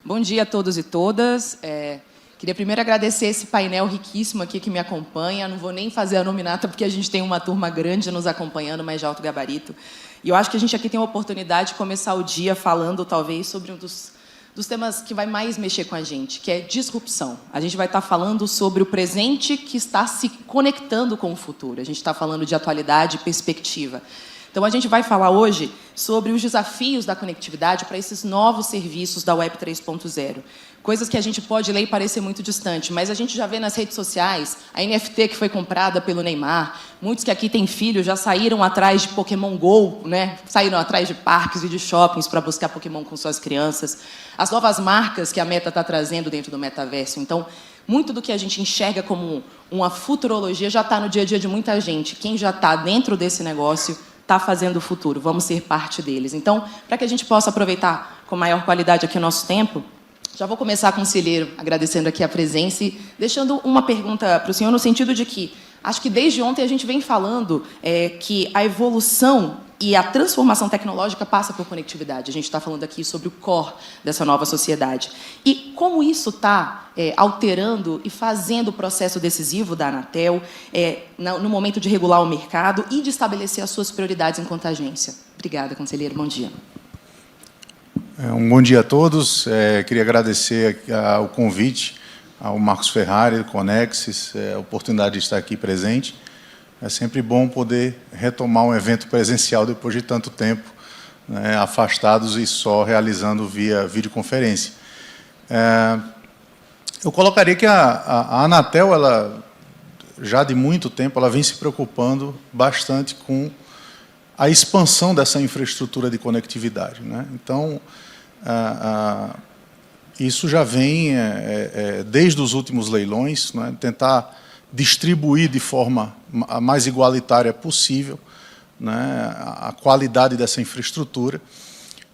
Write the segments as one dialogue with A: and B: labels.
A: Bom dia a todos e todas. Queria primeiro agradecer esse painel riquíssimo aqui que me acompanha. Não vou nem fazer a nominata, porque a gente tem uma turma grande nos acompanhando, mas de alto gabarito. E eu acho que a gente aqui tem a oportunidade de começar o dia falando, talvez, sobre um dos temas que vai mais mexer com a gente, que é disrupção. A gente vai estar falando sobre o presente que está se conectando com o futuro. A gente está falando de atualidade e perspectiva. Então, a gente vai falar hoje sobre os desafios da conectividade para esses novos serviços da Web 3.0. Coisas que a gente pode ler e parecer muito distante, mas a gente já vê nas redes sociais a NFT que foi comprada pelo Neymar. Muitos que aqui têm filhos já saíram atrás de Pokémon GO, né? Saíram atrás de parques e de shoppings para buscar Pokémon com suas crianças. As novas marcas que a Meta está trazendo dentro do metaverso. Então, muito do que a gente enxerga como uma futurologia já está no dia a dia de muita gente. Quem já está dentro desse negócio está fazendo o futuro, vamos ser parte deles. Então, para que a gente possa aproveitar com maior qualidade aqui o nosso tempo, já vou começar, conselheiro, agradecendo aqui a presença e deixando uma pergunta para o senhor, no sentido de que, acho que desde ontem a gente vem falando que a evolução e a transformação tecnológica passa por conectividade. A gente está falando aqui sobre o core dessa nova sociedade. E como isso está alterando e fazendo o processo decisivo da Anatel no momento de regular o mercado e de estabelecer as suas prioridades enquanto agência. Obrigada, conselheiro. Bom dia.
B: Um bom dia a todos. Queria agradecer o convite ao Marcos Ferrari, do Conexis, a oportunidade de estar aqui presente. É sempre bom poder retomar um evento presencial depois de tanto tempo, né, afastados e só realizando via videoconferência. Eu colocaria que a Anatel, ela, já de muito tempo, ela vem se preocupando bastante com a expansão dessa infraestrutura de conectividade, né? Então, isso já vem desde os últimos leilões, né, tentar distribuir de forma a mais igualitária possível, né, a qualidade dessa infraestrutura.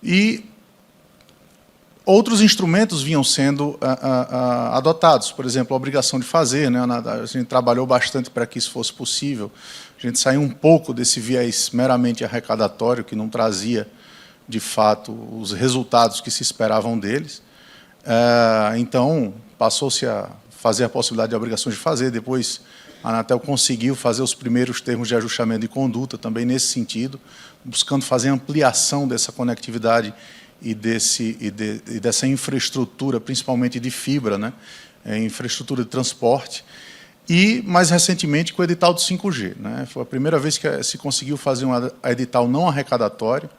B: E outros instrumentos vinham sendo adotados, por exemplo, a obrigação de fazer, né, a gente trabalhou bastante para que isso fosse possível. A gente saiu um pouco desse viés meramente arrecadatório, que não trazia, de fato, os resultados que se esperavam deles. Então, passou-se a fazer a possibilidade de obrigações de fazer, depois a Anatel conseguiu fazer os primeiros termos de ajustamento de conduta, também nesse sentido, buscando fazer ampliação dessa conectividade e dessa infraestrutura, principalmente de fibra, né, infraestrutura de transporte, e, mais recentemente, com o edital do 5G. Né, foi a primeira vez que se conseguiu fazer um edital não arrecadatório,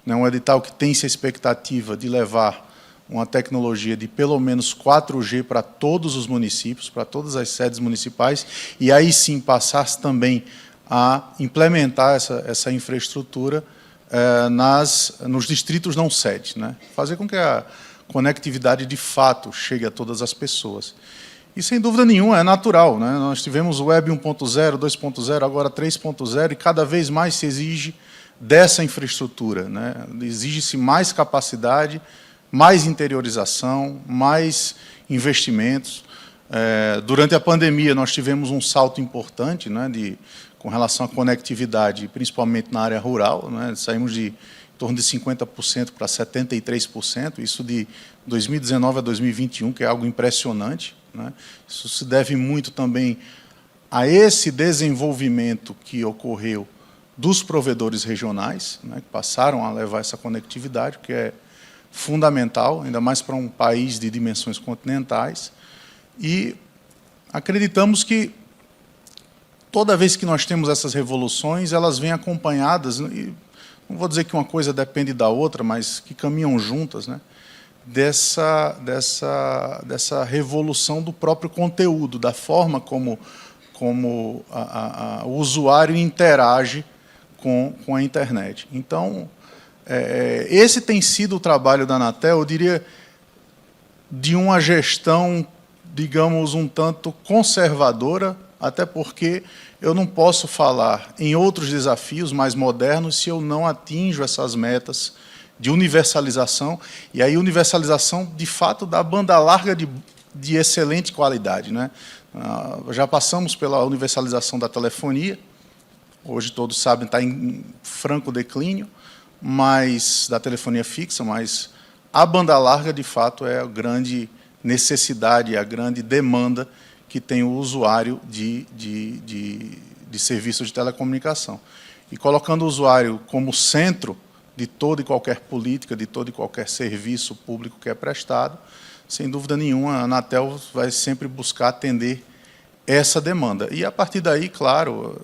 B: né, um edital que tem-se a expectativa de levar uma tecnologia de pelo menos 4G para todos os municípios, para todas as sedes municipais, e aí sim passasse também a implementar essa infraestrutura nos distritos não sede, né? Fazer com que a conectividade de fato chegue a todas as pessoas. E, sem dúvida nenhuma, é natural, né? Nós tivemos o Web 1.0, 2.0, agora 3.0, e cada vez mais se exige dessa infraestrutura, né? Exige-se mais capacidade, mais interiorização, mais investimentos. Durante a pandemia, nós tivemos um salto importante, né, com relação à conectividade, principalmente na área rural, né, saímos de em torno de 50% para 73%, isso de 2019 a 2021, que é algo impressionante, né. Isso se deve muito também a esse desenvolvimento que ocorreu dos provedores regionais, né, que passaram a levar essa conectividade, que é fundamental, ainda mais para um país de dimensões continentais, e acreditamos que toda vez que nós temos essas revoluções, elas vêm acompanhadas, e não vou dizer que uma coisa depende da outra, mas que caminham juntas, né, dessa revolução do próprio conteúdo, da forma como o usuário interage com a internet. Então, esse tem sido o trabalho da Anatel, eu diria, de uma gestão, digamos, um tanto conservadora, até porque eu não posso falar em outros desafios mais modernos se eu não atinjo essas metas de universalização, e aí universalização, de fato, da banda larga de excelente qualidade, né? Já passamos pela universalização da telefonia, hoje todos sabem, está em franco declínio, mas da telefonia fixa, mas a banda larga, de fato, é a grande necessidade, a grande demanda que tem o usuário de serviços de telecomunicação. E colocando o usuário como centro de toda e qualquer política, de todo e qualquer serviço público que é prestado, sem dúvida nenhuma, a Anatel vai sempre buscar atender essa demanda. E, a partir daí, claro,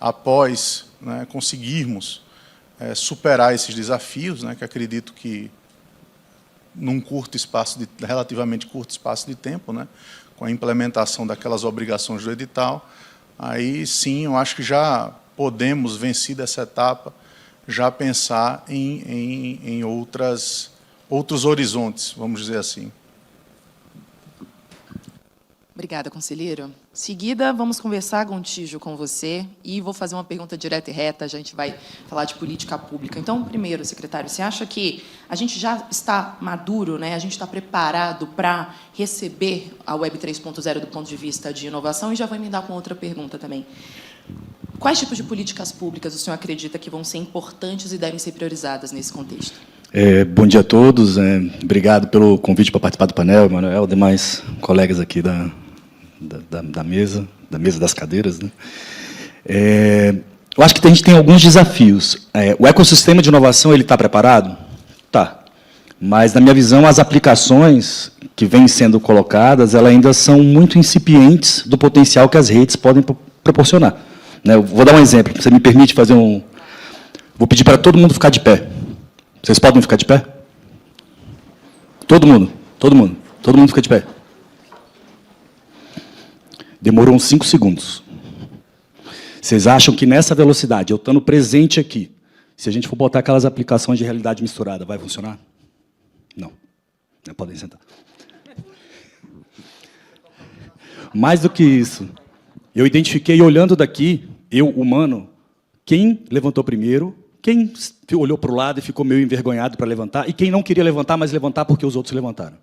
B: após, né, conseguirmos superar esses desafios, né, que acredito que, num relativamente curto espaço de tempo, né, com a implementação daquelas obrigações do edital, aí sim, eu acho que já podemos, vencida essa etapa, já pensar em outros horizontes, vamos dizer assim.
A: Obrigada, conselheiro. Seguida, vamos conversar, Gontijo, com você, e vou fazer uma pergunta direta e reta, a gente vai falar de política pública. Então, primeiro, secretário, você acha que a gente já está maduro, né? A gente está preparado para receber a Web 3.0 do ponto de vista de inovação? E já vou emendar com outra pergunta também. Quais tipos de políticas públicas o senhor acredita que vão ser importantes e devem ser priorizadas nesse contexto?
C: Bom dia a todos. Obrigado pelo convite para participar do painel, Emanuel, demais colegas aqui da mesa das cadeiras, né? Eu acho que a gente tem alguns desafios. O ecossistema de inovação ele está preparado? Tá. Mas, na minha visão, as aplicações que vêm sendo colocadas, elas ainda são muito incipientes do potencial que as redes podem proporcionar. Eu vou dar um exemplo. Você me permite fazer um... Vou pedir para todo mundo ficar de pé. Vocês podem ficar de pé? Todo mundo. Todo mundo fica de pé. Demorou uns 5 segundos. Vocês acham que nessa velocidade, eu estando presente aqui, se a gente for botar aquelas aplicações de realidade misturada, vai funcionar? Não. Não podem sentar. Mais do que isso, eu identifiquei, olhando daqui, eu, humano, quem levantou primeiro, quem olhou para o lado e ficou meio envergonhado para levantar, e quem não queria levantar, mas levantar porque os outros levantaram.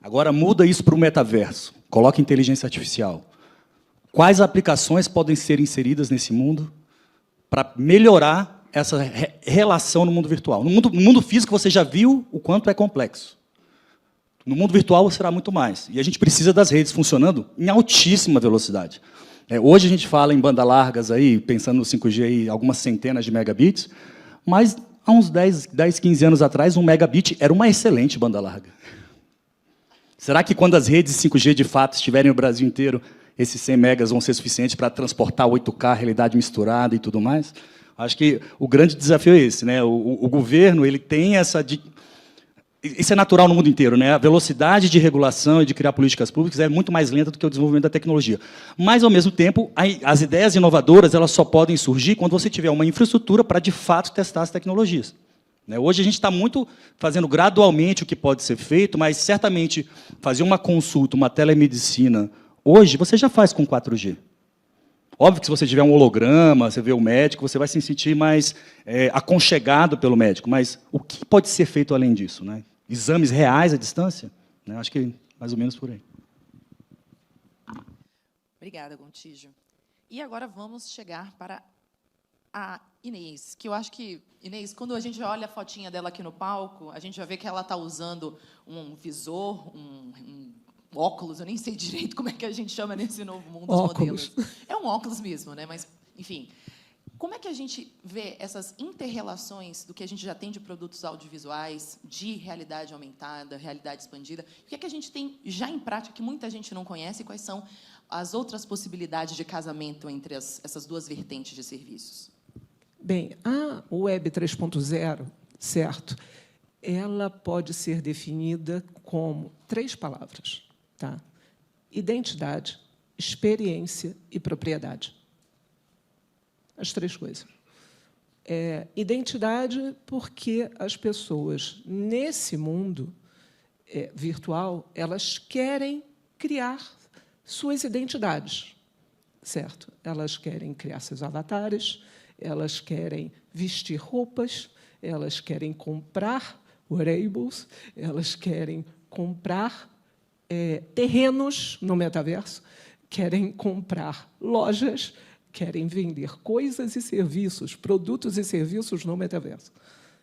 C: Agora, muda isso para o metaverso. Coloca inteligência artificial. Quais aplicações podem ser inseridas nesse mundo para melhorar essa relação no mundo virtual? No mundo físico, você já viu o quanto é complexo. No mundo virtual, será muito mais. E a gente precisa das redes funcionando em altíssima velocidade. Hoje a gente fala em banda largas, aí, pensando no 5G, aí, algumas centenas de megabits, mas há uns 10, 15 anos atrás, 1 megabit era uma excelente banda larga. Será que quando as redes 5G de fato estiverem no Brasil inteiro, esses 100 megas vão ser suficientes para transportar 8K, realidade misturada e tudo mais? Acho que o grande desafio é esse, né? O governo ele tem essa... Isso é natural no mundo inteiro, né? A velocidade de regulação e de criar políticas públicas é muito mais lenta do que o desenvolvimento da tecnologia. Mas, ao mesmo tempo, as ideias inovadoras elas só podem surgir quando você tiver uma infraestrutura para, de fato, testar as tecnologias. Hoje a gente está muito fazendo gradualmente o que pode ser feito, mas certamente fazer uma consulta, uma telemedicina, hoje você já faz com 4G. Óbvio que se você tiver um holograma, você vê o médico, você vai se sentir mais aconchegado pelo médico, mas o que pode ser feito além disso? Né? Exames reais à distância? Acho que mais ou menos por aí.
A: Obrigada, Gontijo. E agora vamos chegar para a Inês, que eu acho que, Inês, quando a gente olha a fotinha dela aqui no palco, a gente vai ver que ela está usando um visor, um óculos, eu nem sei direito como é que a gente chama nesse novo mundo dos modelos. É um óculos mesmo, né? Mas, enfim, como é que a gente vê essas inter-relações do que a gente já tem de produtos audiovisuais, de realidade aumentada, realidade expandida? O que é que a gente tem já em prática que muita gente não conhece e quais são as outras possibilidades de casamento entre essas duas vertentes de serviços?
D: Bem, a Web 3.0, certo, ela pode ser definida como 3 palavras. Tá? Identidade, experiência e propriedade. As 3 coisas. Identidade, porque as pessoas, nesse mundo virtual, elas querem criar suas identidades, certo? Elas querem criar seus avatares, elas querem vestir roupas, elas querem comprar wearables, elas querem comprar terrenos no metaverso, querem comprar lojas, querem vender coisas e serviços, produtos e serviços no metaverso.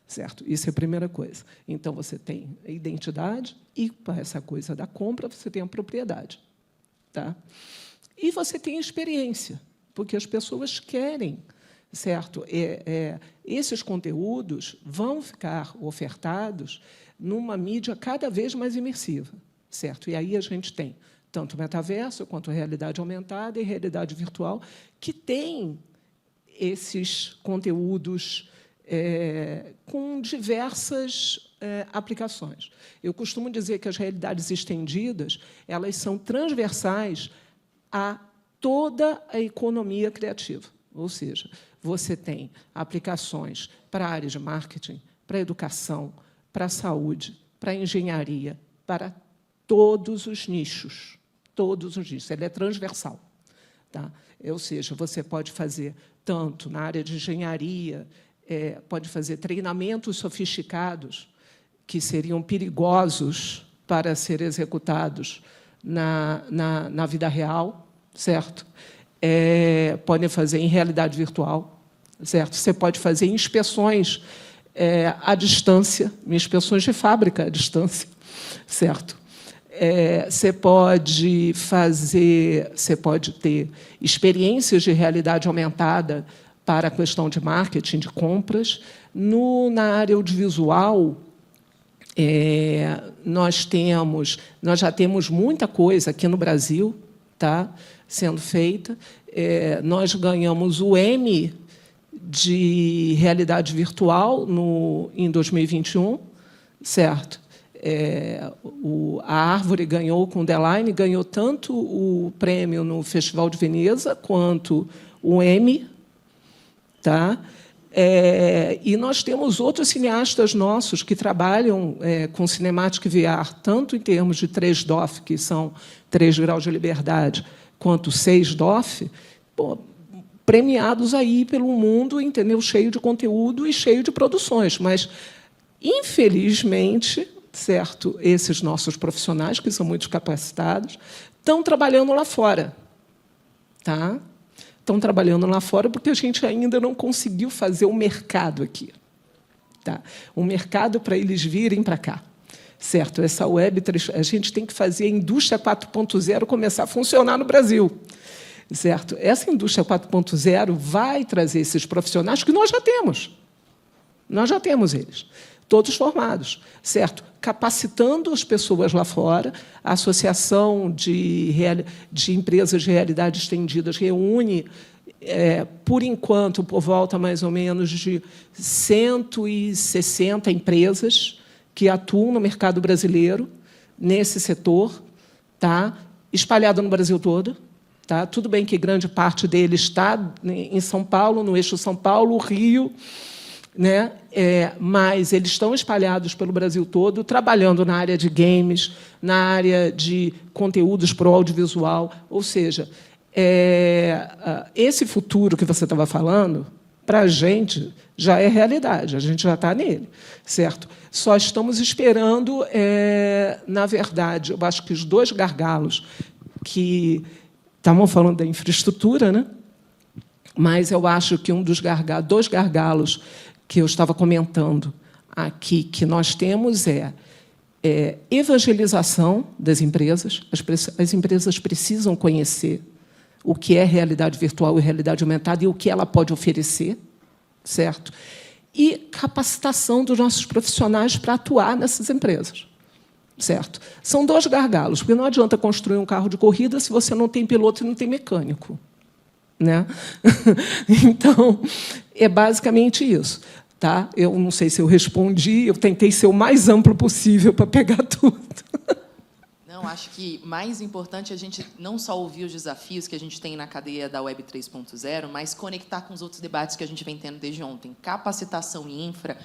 D: certo? Isso é a primeira coisa. Então, você tem a identidade e, para essa coisa da compra, você tem a propriedade. Tá? E você tem a experiência, porque as pessoas querem, certo? Esses conteúdos vão ficar ofertados numa mídia cada vez mais imersiva, certo? E aí a gente tem tanto o metaverso quanto a realidade aumentada e realidade virtual, que tem esses conteúdos com diversas aplicações. Eu costumo dizer que as realidades estendidas elas são transversais a toda a economia criativa. Ou seja, você tem aplicações para a área de marketing, para a educação, para a saúde, para a engenharia, para todos os nichos. Todos os nichos. Ela é transversal. Tá? Ou seja, você pode fazer tanto na área de engenharia, pode fazer treinamentos sofisticados que seriam perigosos para serem executados na vida real, certo? Podem fazer em realidade virtual, certo? Você pode fazer inspeções à distância, inspeções de fábrica à distância, certo? Você pode ter experiências de realidade aumentada para a questão de marketing, de compras. Na área audiovisual, nós já temos muita coisa aqui no Brasil, tá, sendo feita. Nós ganhamos o Emmy de realidade virtual em 2021, certo? A Árvore ganhou com o The Line, ganhou tanto o prêmio no Festival de Veneza quanto o Emmy. Tá? E nós temos outros cineastas nossos que trabalham com Cinematic VR, tanto em termos de 3DOF, que são 3 graus de liberdade, quanto 6DOF, premiados aí pelo mundo, entendeu? Cheio de conteúdo e cheio de produções. Mas, infelizmente, certo, esses nossos profissionais, que são muito capacitados, estão trabalhando lá fora. Tá? Estão trabalhando lá fora porque a gente ainda não conseguiu fazer o mercado aqui. Tá? O mercado para eles virem para cá. Certo? Essa Web3, a gente tem que fazer a indústria 4.0 começar a funcionar no Brasil. Certo? Essa indústria 4.0 vai trazer esses profissionais que nós já temos. Nós já temos eles, todos formados, certo? Capacitando as pessoas lá fora. A Associação de Empresas de Realidade Estendidas reúne, por enquanto, por volta mais ou menos de 160 empresas que atuam no mercado brasileiro, nesse setor, tá? Espalhado no Brasil todo. Tá? Tudo bem que grande parte dele está em São Paulo, no eixo São Paulo, Rio, né? Mas eles estão espalhados pelo Brasil todo, trabalhando na área de games, na área de conteúdos para o audiovisual. Ou seja, esse futuro que você estava falando, para a gente, já é realidade, a gente já está nele, certo? Só estamos esperando, na verdade, eu acho que os 2 gargalos que estavam falando da infraestrutura, né? Mas eu acho que dos 2 gargalos que eu estava comentando aqui, que nós temos evangelização das empresas. As empresas precisam conhecer o que é realidade virtual e realidade aumentada e o que ela pode oferecer, certo? E capacitação dos nossos profissionais para atuar nessas empresas. Certo? São 2 gargalos, porque não adianta construir um carro de corrida se você não tem piloto e não tem mecânico. Né? Então, é basicamente isso. Tá? Eu não sei se eu respondi, eu tentei ser o mais amplo possível para pegar tudo.
A: Não, acho que mais importante é a gente não só ouvir os desafios que a gente tem na cadeia da Web 3.0, mas conectar com os outros debates que a gente vem tendo desde ontem. Capacitação e infra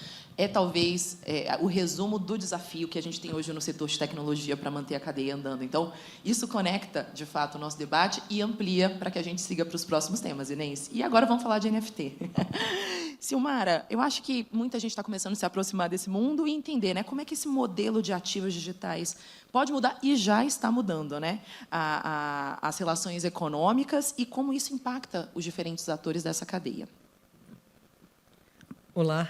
A: talvez o resumo do desafio que a gente tem hoje no setor de tecnologia para manter a cadeia andando. Então, isso conecta, de fato, o nosso debate e amplia para que a gente siga para os próximos temas, Inês. E agora vamos falar de NFT. Silmara, eu acho que muita gente está começando a se aproximar desse mundo e entender, né, como é que esse modelo de ativos digitais pode mudar, e já está mudando, né, as relações econômicas e como isso impacta os diferentes atores dessa cadeia.
E: Olá.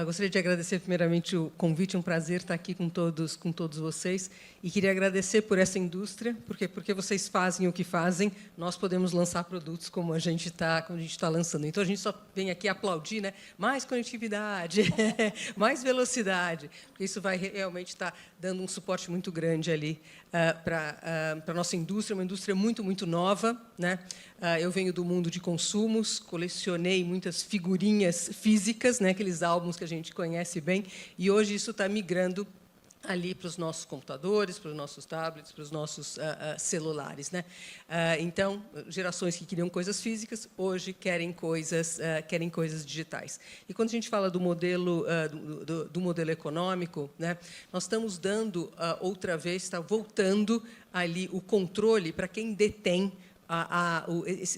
E: Gostaria de agradecer primeiramente o convite, é um prazer estar aqui com todos vocês, e queria agradecer por essa indústria, porque vocês fazem o que fazem, nós podemos lançar produtos como a gente está lançando. Então a gente só vem aqui aplaudir, né? Mais conectividade, mais velocidade, porque isso vai realmente estar dando um suporte muito grande ali para a nossa indústria, uma indústria muito nova, né? Eu venho do mundo de consumos, colecionei muitas figurinhas físicas, né? Aqueles álbuns que a gente conhece bem, e hoje isso está migrando ali para os nossos computadores, para os nossos tablets, para os nossos celulares, né? Então, gerações que queriam coisas físicas, hoje querem coisas digitais. E quando a gente fala do modelo econômico, né, nós estamos dando outra vez, está voltando ali o controle para quem detém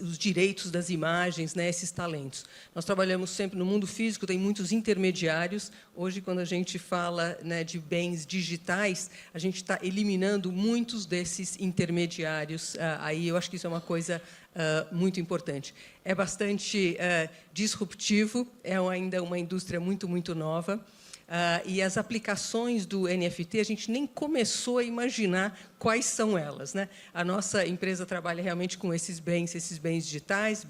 E: os direitos das imagens, né, esses talentos. Nós trabalhamos sempre no mundo físico, tem muitos intermediários. Hoje, quando a gente fala, né, de bens digitais, a gente está eliminando muitos desses intermediários. Aí eu acho que isso é uma coisa muito importante. É bastante disruptivo, é ainda uma indústria muito nova. E as aplicações do NFT, a gente nem começou a imaginar quais são elas, né? A nossa empresa trabalha realmente com esses bens digitais,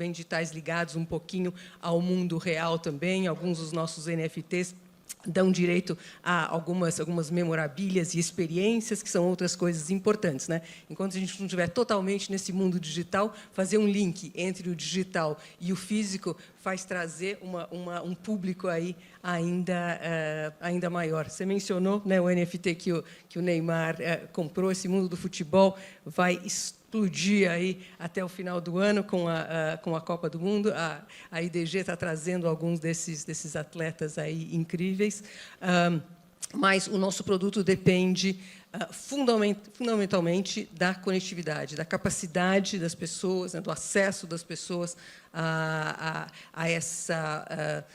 E: ligados um pouquinho ao mundo real também. Alguns dos nossos NFTs dão direito a algumas memorabilias e experiências, que são outras coisas importantes, né? Enquanto a gente não estiver totalmente nesse mundo digital, fazer um link entre o digital e o físico faz trazer um público aí ainda maior. Você mencionou, né, o NFT que o Neymar comprou, esse mundo do futebol vai explodir aí até o final do ano com a Copa do Mundo. A IDG está trazendo alguns desses atletas aí incríveis, mas o nosso produto depende fundamentalmente da conectividade, da capacidade das pessoas, né, do acesso das pessoas a essa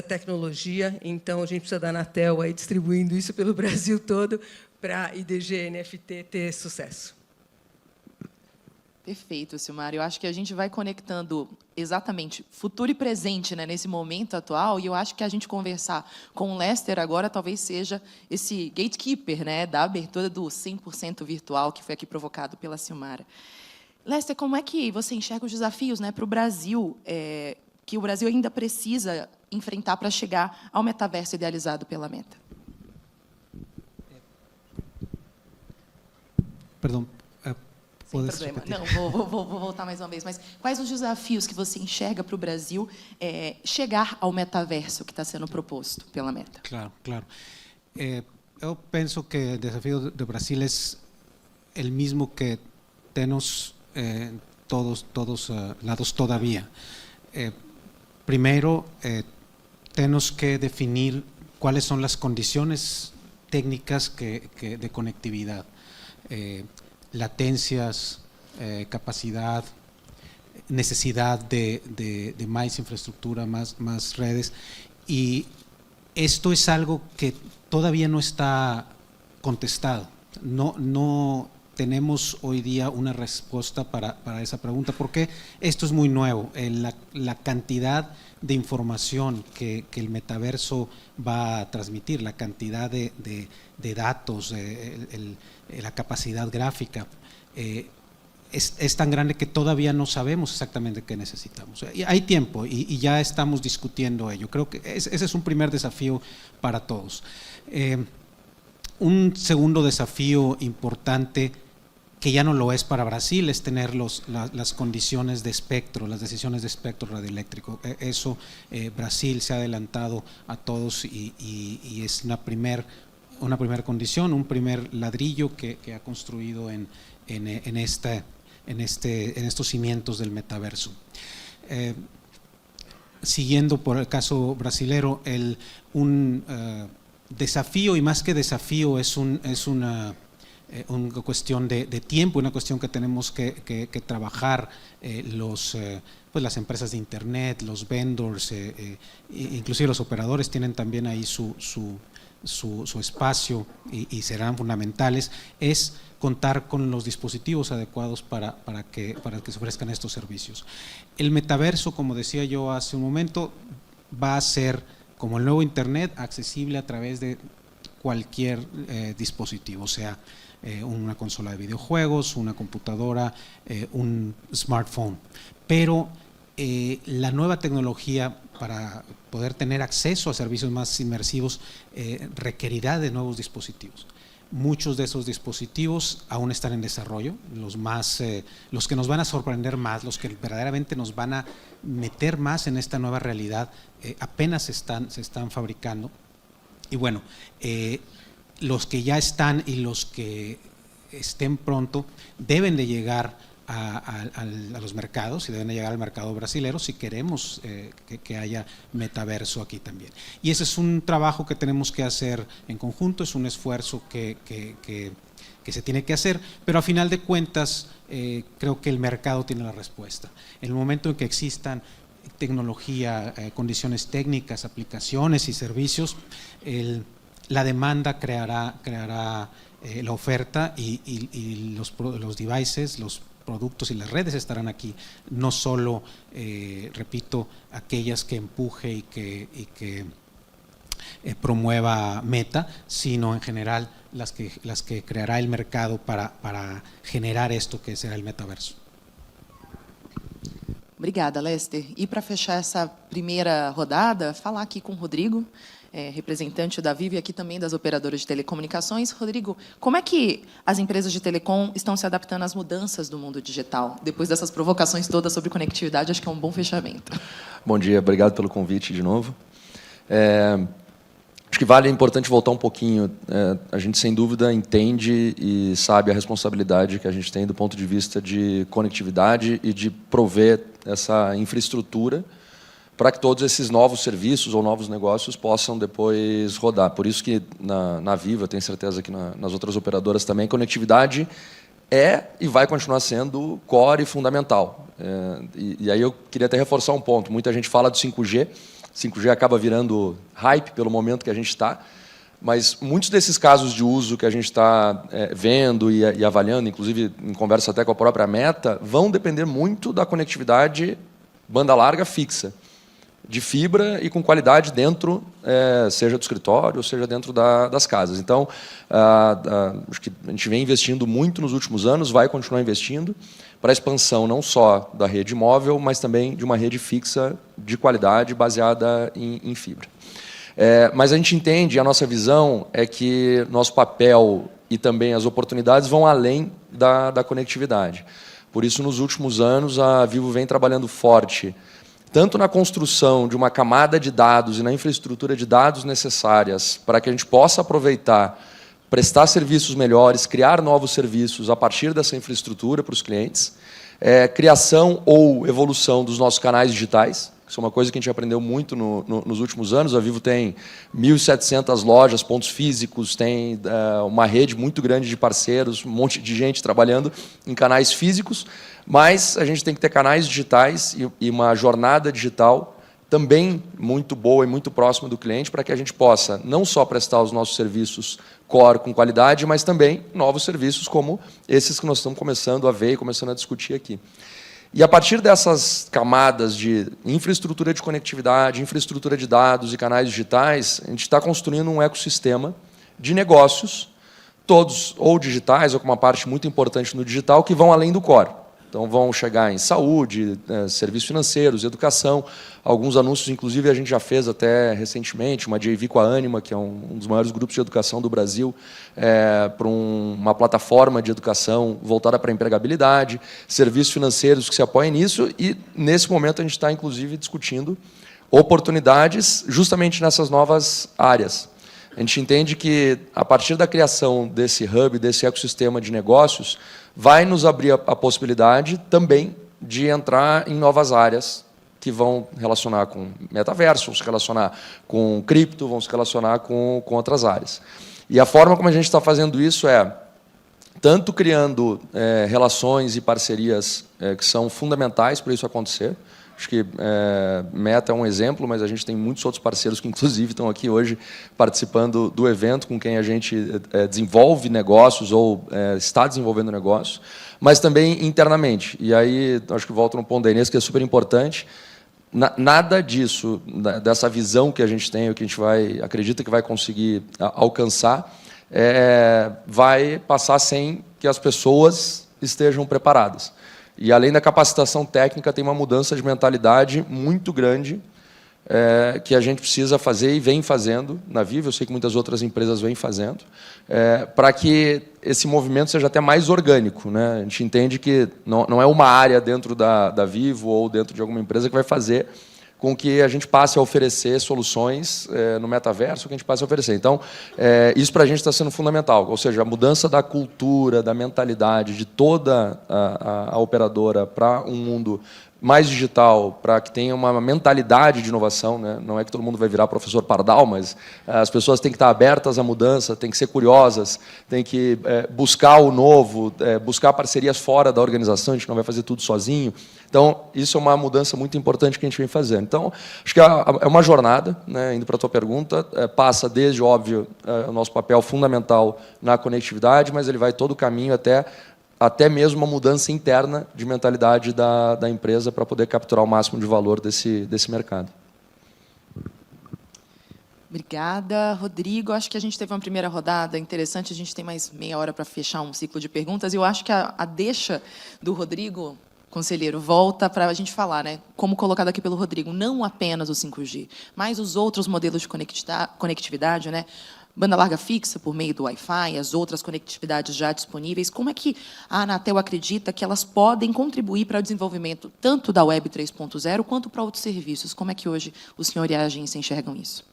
E: tecnologia. Então, a gente precisa da Anatel aí distribuindo isso pelo Brasil todo para a IDG NFT ter sucesso.
A: Perfeito, Silmar. Eu acho que a gente vai conectando exatamente futuro e presente, né, nesse momento atual, e eu acho que a gente conversar com o Lester agora talvez seja esse gatekeeper, né, da abertura do 100% virtual, que foi aqui provocado pela Silmara. Lester, como é que você enxerga os desafios, né, para o Brasil, que o Brasil ainda precisa enfrentar para chegar ao metaverso idealizado pela Meta?
F: Perdão.
A: Sem problema. Não, vou voltar mais uma vez. Mas quais os desafios que você enxerga para o Brasil chegar ao metaverso que está sendo proposto pela Meta?
F: Claro. Eu penso que o desafio do Brasil é o mesmo que temos todos lados todavía. Primero, tenemos que definir cuáles son las condiciones técnicas de conectividad. Latencias, capacidad, necesidad de más infraestructura, más redes. Y esto es algo que todavía no está contestado. No tenemos hoy día una respuesta para esa pregunta, porque esto es muy nuevo. La cantidad de información que el metaverso va a transmitir, la cantidad de datos, la capacidad gráfica, es tan grande que todavía no sabemos exactamente qué necesitamos. Hay tiempo y ya estamos discutiendo ello. Creo que ese es un primer desafío para todos. Un segundo desafío importante, que ya no lo es para Brasil, es tener las condiciones de espectro, las decisiones de espectro radioeléctrico. Eso Brasil se ha adelantado a todos y es una primera condición, un primer ladrillo que ha construido en estos cimientos del metaverso. Siguiendo por el caso brasilero, un desafío, y más que desafío, es una cuestión de tiempo, una cuestión que tenemos que trabajar pues las empresas de internet, los vendors, inclusive los operadores tienen también ahí su espacio y serán fundamentales, es contar con los dispositivos adecuados para que se ofrezcan estos servicios. El metaverso, como decía yo hace un momento, va a ser como el nuevo Internet, accesible a través de cualquier dispositivo, sea una consola de videojuegos, una computadora, un smartphone. Pero la nueva tecnología, para poder tener acceso a servicios más inmersivos, requerirá de nuevos dispositivos. Muchos de esos dispositivos aún están en desarrollo, los que nos van a sorprender más, los que verdaderamente nos van a meter más en esta nueva realidad, apenas se están fabricando. Y bueno, los que ya están y los que estén pronto deben de llegar a los mercados y deben de llegar al mercado brasilero si queremos que haya metaverso aquí también. Y ese es un trabajo que tenemos que hacer en conjunto, es un esfuerzo que se tiene que hacer, pero a final de cuentas creo que el mercado tiene la respuesta. En el momento en que existan tecnología, condiciones técnicas, aplicaciones y servicios, la demanda creará la oferta y los devices, los productos y las redes estarán aquí, no solo, repito, aquellas que empuje y que promueva Meta, sino en general las que creará el mercado para generar esto que será el metaverso.
A: Obrigada, Lester. E para fechar essa primeira rodada, falar aqui com o Rodrigo, representante da Vivo e aqui também das operadoras de telecomunicações. Rodrigo, como é que as empresas de telecom estão se adaptando às mudanças do mundo digital? Depois dessas provocações todas sobre conectividade, acho que é um bom fechamento.
G: Bom dia, obrigado pelo convite de novo. Acho que é importante voltar um pouquinho. A gente, sem dúvida, entende e sabe a responsabilidade que a gente tem do ponto de vista de conectividade e de prover essa infraestrutura para que todos esses novos serviços ou novos negócios possam depois rodar. Por isso que na Vivo, eu tenho certeza que nas outras operadoras também, conectividade é e vai continuar sendo core e fundamental. E aí eu queria até reforçar um ponto. Muita gente fala do 5G. 5G acaba virando hype pelo momento que a gente está, mas muitos desses casos de uso que a gente está vendo e avaliando, inclusive em conversa até com a própria Meta, vão depender muito da conectividade banda larga fixa, de fibra e com qualidade dentro, seja do escritório, ou seja dentro das casas. Então, acho que a gente vem investindo muito nos últimos anos, vai continuar investindo para a expansão não só da rede móvel, mas também de uma rede fixa de qualidade baseada em fibra. Mas a gente entende, a nossa visão é que nosso papel e também as oportunidades vão além da conectividade. Por isso, nos últimos anos, a Vivo vem trabalhando forte tanto na construção de uma camada de dados e na infraestrutura de dados necessárias para que a gente possa aproveitar, prestar serviços melhores, criar novos serviços a partir dessa infraestrutura para os clientes, criação ou evolução dos nossos canais digitais. Isso é uma coisa que a gente aprendeu muito nos últimos anos. A Vivo tem 1.700 lojas, pontos físicos, tem uma rede muito grande de parceiros, um monte de gente trabalhando em canais físicos, mas a gente tem que ter canais digitais e uma jornada digital também muito boa e muito próxima do cliente para que a gente possa não só prestar os nossos serviços core com qualidade, mas também novos serviços como esses que nós estamos começando a ver e começando a discutir aqui. E a partir dessas camadas de infraestrutura de conectividade, infraestrutura de dados e canais digitais, a gente está construindo um ecossistema de negócios, todos ou digitais, ou com uma parte muito importante no digital, que vão além do core. Então, vão chegar em saúde, serviços financeiros, educação. Alguns anúncios, inclusive, a gente já fez até recentemente, uma JV com a Anima, que é um dos maiores grupos de educação do Brasil, para uma plataforma de educação voltada para a empregabilidade, serviços financeiros que se apoiem nisso, e, nesse momento, a gente está, inclusive, discutindo oportunidades justamente nessas novas áreas. A gente entende que, a partir da criação desse hub, desse ecossistema de negócios, vai nos abrir a possibilidade também de entrar em novas áreas que vão relacionar com metaverso, vão se relacionar com cripto, vão se relacionar com outras áreas. E a forma como a gente está fazendo isso é tanto criando relações e parcerias que são fundamentais para isso acontecer. Acho que Meta é um exemplo, mas a gente tem muitos outros parceiros que, inclusive, estão aqui hoje participando do evento, com quem a gente desenvolve negócios ou está desenvolvendo negócios, mas também internamente. E aí, acho que volto no ponto da Inês, que é super importante. nada disso, dessa visão que a gente tem, o que a gente acredita que vai conseguir alcançar, vai passar sem que as pessoas estejam preparadas. E, além da capacitação técnica, tem uma mudança de mentalidade muito grande que a gente precisa fazer e vem fazendo na Vivo, eu sei que muitas outras empresas vêm fazendo, para que esse movimento seja até mais orgânico, né? A gente entende que não é uma área dentro da Vivo ou dentro de alguma empresa que vai fazer com que a gente passe a oferecer soluções no metaverso, que a gente passe a oferecer. Então, isso para a gente está sendo fundamental, ou seja, a mudança da cultura, da mentalidade de toda a operadora para um mundo mais digital, para que tenha uma mentalidade de inovação, né? Não é que todo mundo vai virar professor Pardal, mas as pessoas têm que estar abertas à mudança, têm que ser curiosas, têm que buscar o novo, buscar parcerias fora da organização, a gente não vai fazer tudo sozinho. Então, isso é uma mudança muito importante que a gente vem fazendo. Então, acho que é uma jornada, né? Indo para a tua pergunta, passa desde, óbvio, o nosso papel fundamental na conectividade, mas ele vai todo o caminho até mesmo uma mudança interna de mentalidade da empresa para poder capturar o máximo de valor desse mercado.
A: Obrigada, Rodrigo. Acho que a gente teve uma primeira rodada interessante, a gente tem mais meia hora para fechar um ciclo de perguntas, e eu acho que a deixa do Rodrigo, conselheiro, volta para a gente falar, né? Como colocado aqui pelo Rodrigo, não apenas o 5G, mas os outros modelos de conectividade, né? Banda larga fixa por meio do Wi-Fi, as outras conectividades já disponíveis. Como é que a Anatel acredita que elas podem contribuir para o desenvolvimento tanto da Web 3.0 quanto para outros serviços? Como é que hoje o senhor e a agência enxergam isso?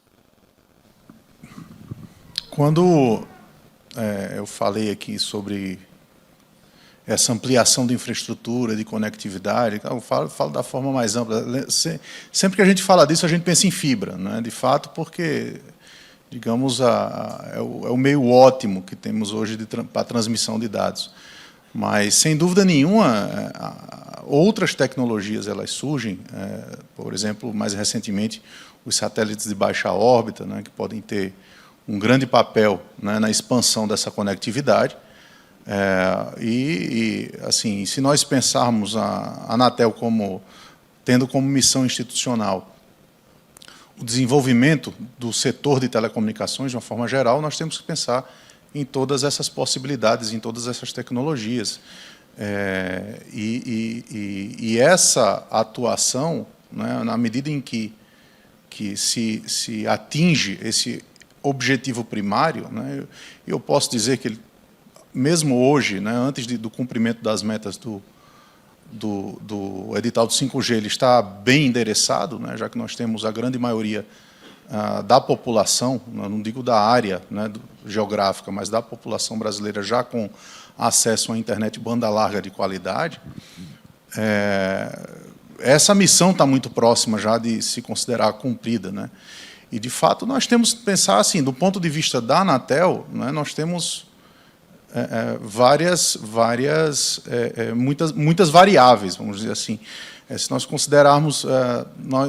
B: Quando eu falei aqui sobre essa ampliação de infraestrutura, de conectividade, eu falo da forma mais ampla. Sempre que a gente fala disso, a gente pensa em fibra, né? De fato, porque, digamos, é o meio ótimo que temos hoje para a transmissão de dados. Mas, sem dúvida nenhuma, outras tecnologias elas surgem, por exemplo, mais recentemente, os satélites de baixa órbita, né, que podem ter um grande papel, né, na expansão dessa conectividade. Assim, se nós pensarmos a Anatel tendo como missão institucional o desenvolvimento do setor de telecomunicações de uma forma geral, nós temos que pensar em todas essas possibilidades, em todas essas tecnologias. Essa atuação, né, na medida em que se atinge esse objetivo primário, né, eu posso dizer que mesmo hoje, né, antes do cumprimento das metas do edital do 5G, ele está bem endereçado, né, já que nós temos a grande maioria da população, não digo da área, né, geográfica, mas da população brasileira já com acesso à internet banda larga de qualidade. Essa missão está muito próxima já de se considerar cumprida, né? E, de fato, nós temos que pensar assim, do ponto de vista da Anatel, né, nós temos muitas variáveis, vamos dizer assim. Se nós considerarmos,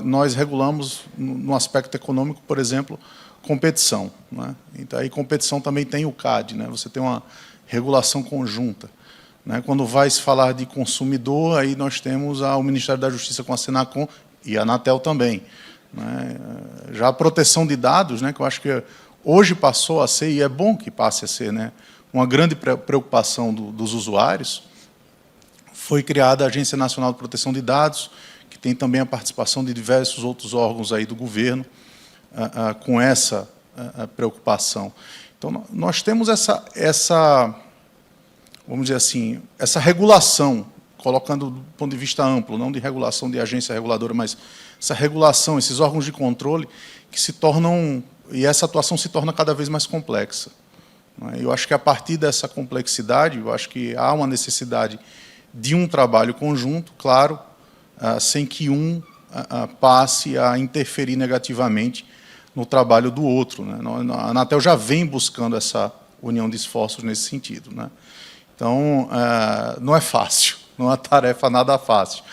B: nós regulamos, no aspecto econômico, por exemplo, competição, né? Então, aí competição também tem o CAD, né? Você tem uma regulação conjunta, né? Quando vai se falar de consumidor, aí nós temos o Ministério da Justiça com a Senacom e a Anatel também, né? Já a proteção de dados, né, que eu acho que hoje passou a ser, e é bom que passe a ser, né, uma grande preocupação dos usuários, foi criada a Agência Nacional de Proteção de Dados, que tem também a participação de diversos outros órgãos aí do governo com essa preocupação. Então, nós temos vamos dizer assim, essa regulação, colocando do ponto de vista amplo, não de regulação de agência reguladora, mas essa regulação, esses órgãos de controle que se tornam, e essa atuação se torna cada vez mais complexa. Eu acho que, a partir dessa complexidade, eu acho que há uma necessidade de um trabalho conjunto, claro, sem que um passe a interferir negativamente no trabalho do outro, né? A Anatel já vem buscando essa união de esforços nesse sentido, né? Então, não é fácil, não é uma tarefa nada fácil,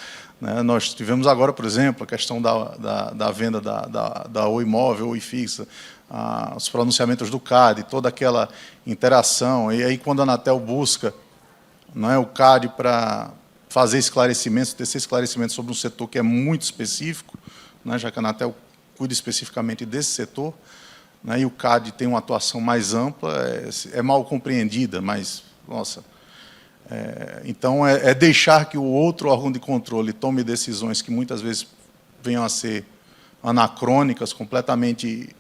B: né? Nós tivemos agora, por exemplo, a questão da venda da Oi Móvel, Oi Fixa, os pronunciamentos do CAD, toda aquela interação. E aí, quando a Anatel busca, não é, o CAD para fazer esclarecimentos, tecer esclarecimentos sobre um setor que é muito específico, né, já que a Anatel cuida especificamente desse setor, né, e o CAD tem uma atuação mais ampla, é mal compreendida, mas, nossa... então, é deixar que o outro órgão de controle tome decisões que muitas vezes venham a ser anacrônicas, completamente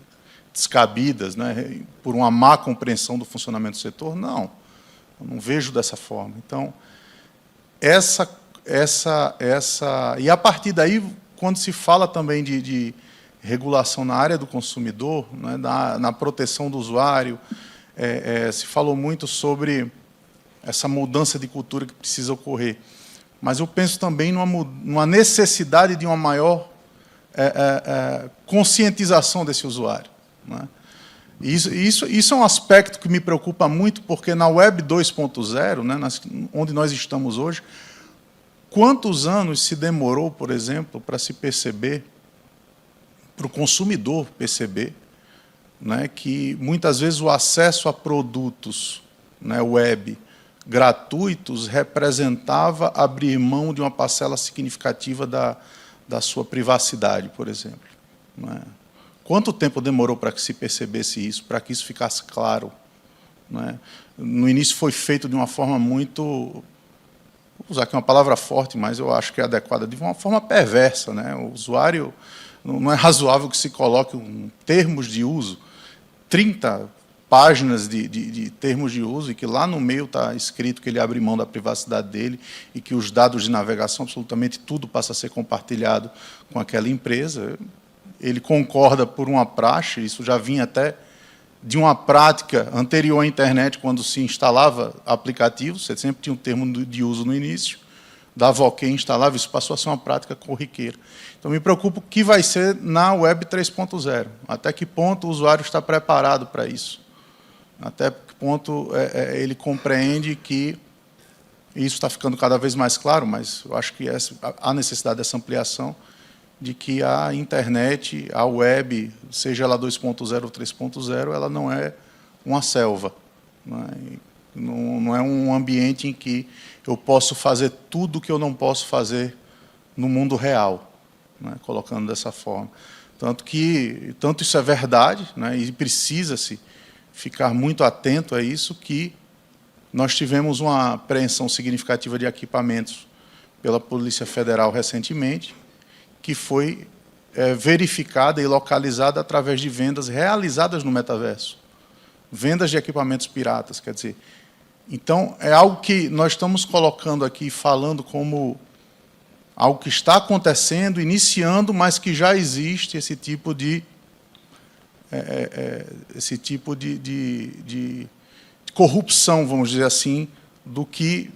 B: descabidas, né, por uma má compreensão do funcionamento do setor, não. Eu não vejo dessa forma. Então, e a partir daí, quando se fala também de regulação na área do consumidor, né, na proteção do usuário, se falou muito sobre essa mudança de cultura que precisa ocorrer. Mas eu penso também numa necessidade de uma maior conscientização desse usuário, né? Isso é um aspecto que me preocupa muito, porque na Web 2.0, né, onde nós estamos hoje, quantos anos se demorou, por exemplo, para se perceber, para o consumidor perceber, né, que muitas vezes o acesso a produtos, né, web gratuitos representava abrir mão de uma parcela significativa da sua privacidade, por exemplo, né? Quanto tempo demorou para que se percebesse isso, para que isso ficasse claro, né? No início foi feito de uma forma muito, vou usar aqui uma palavra forte, mas eu acho que é adequada, de uma forma perversa, né? O usuário, não é razoável que se coloque termos de uso, 30 páginas de termos de uso, e que lá no meio está escrito que ele abre mão da privacidade dele e que os dados de navegação, absolutamente tudo passa a ser compartilhado com aquela empresa. Ele concorda por uma praxe, isso já vinha até de uma prática anterior à internet, quando se instalava aplicativos, você sempre tinha um termo de uso no início, dava OK, instalava, isso passou a ser uma prática corriqueira. Então, me preocupa o que vai ser na Web 3.0, até que ponto o usuário está preparado para isso, até que ponto ele compreende que isso está ficando cada vez mais claro, mas eu acho que há necessidade dessa ampliação, de que a internet, a web, seja ela 2.0 ou 3.0, ela não é uma selva, né? Não é um ambiente em que eu posso fazer tudo o que eu não posso fazer no mundo real, né? Colocando dessa forma. Tanto isso é verdade, né? E precisa-se ficar muito atento a isso, que nós tivemos uma apreensão significativa de equipamentos pela Polícia Federal recentemente, que foi verificada e localizada através de vendas realizadas no metaverso. Vendas de equipamentos piratas, quer dizer. Então, é algo que nós estamos colocando aqui, falando como algo que está acontecendo, iniciando, mas que já existe esse tipo de corrupção, vamos dizer assim, do que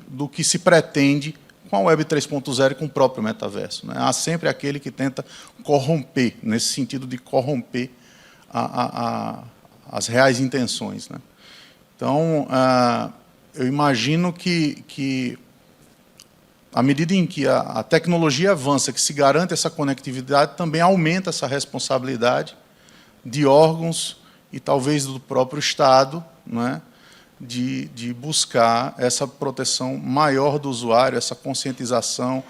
B: se pretende com a Web 3.0 e com o próprio metaverso, né? Há sempre aquele que tenta corromper, nesse sentido de corromper as reais intenções, né? Então, eu imagino que à medida em que a tecnologia avança, que se garante essa conectividade, também aumenta essa responsabilidade de órgãos e talvez do próprio Estado, né, de buscar essa proteção maior do usuário, essa conscientização,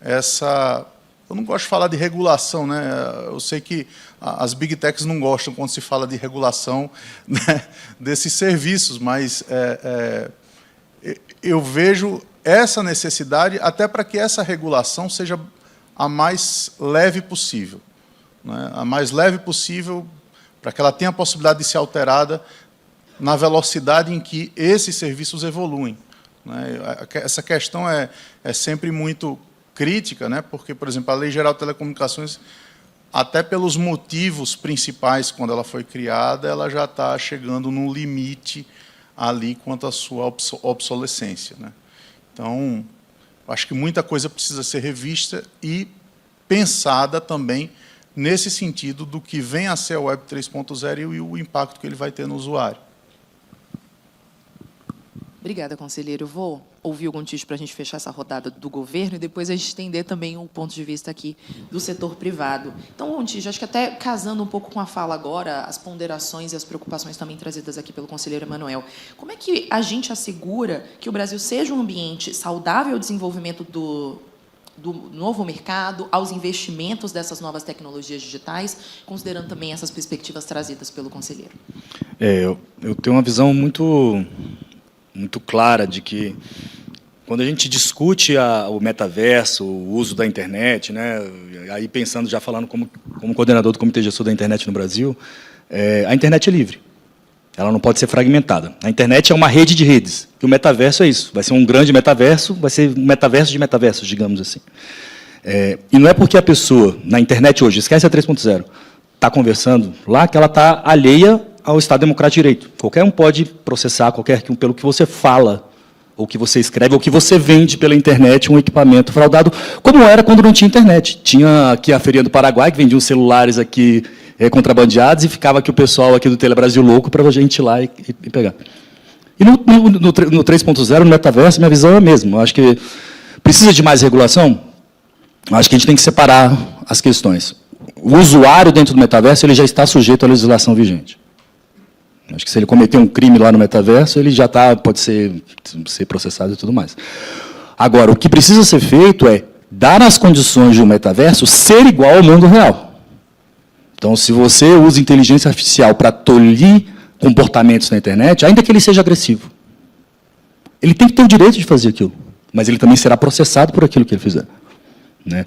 B: eu não gosto de falar de regulação, né? Eu sei que as big techs não gostam quando se fala de regulação, né, desses serviços, mas eu vejo essa necessidade até para que essa regulação seja a mais leve possível, né? A mais leve possível, para que ela tenha a possibilidade de ser alterada na velocidade em que esses serviços evoluem, né? Essa questão é sempre muito crítica, né? Porque, por exemplo, a Lei Geral de Telecomunicações, até pelos motivos principais, quando ela foi criada, ela já está chegando num limite ali quanto à sua obsolescência, né? Então, acho que muita coisa precisa ser revista e pensada também nesse sentido do que vem a ser a Web 3.0 e o impacto que ele vai ter no usuário.
A: Obrigada, conselheiro. Eu vou ouvir o Gontijo para a gente fechar essa rodada do governo e depois a gente estender também o ponto de vista aqui do setor privado. Então, Gontijo, acho que até casando um pouco com a fala agora, as ponderações e as preocupações também trazidas aqui pelo conselheiro Emanuel, como é que a gente assegura que o Brasil seja um ambiente saudável ao desenvolvimento do novo mercado, aos investimentos dessas novas tecnologias digitais, considerando também essas perspectivas trazidas pelo conselheiro?
C: Eu tenho uma visão muito clara de que, quando a gente discute o metaverso, o uso da internet, né, aí pensando, já falando como coordenador do Comitê Gestor da Internet no Brasil, a internet é livre. Ela não pode ser fragmentada. A internet é uma rede de redes. E o metaverso é isso. Vai ser um grande metaverso, vai ser um metaverso de metaversos, digamos assim. E não é porque a pessoa, na internet hoje, esquece a 3.0, está conversando lá, que ela está alheia ao Estado Democrático de Direito. Qualquer um pode processar pelo que você fala, ou que você escreve, ou que você vende pela internet um equipamento fraudado, como era quando não tinha internet. Tinha aqui a Feirinha do Paraguai, que vendia uns celulares aqui contrabandeados, e ficava aqui o pessoal aqui do Telebrasil louco para a gente ir lá e pegar. E no 3.0, no metaverso, minha visão é a mesma. Eu acho que precisa de mais regulação. Eu acho que a gente tem que separar as questões. O usuário dentro do metaverso, ele já está sujeito à legislação vigente. Acho que se ele cometer um crime lá no metaverso, ele já pode ser processado e tudo mais. Agora, o que precisa ser feito é dar as condições de um metaverso ser igual ao mundo real. Então, se você usa inteligência artificial para tolir comportamentos na internet, ainda que ele seja agressivo, ele tem que ter o direito de fazer aquilo, mas ele também será processado por aquilo que ele fizer. Né?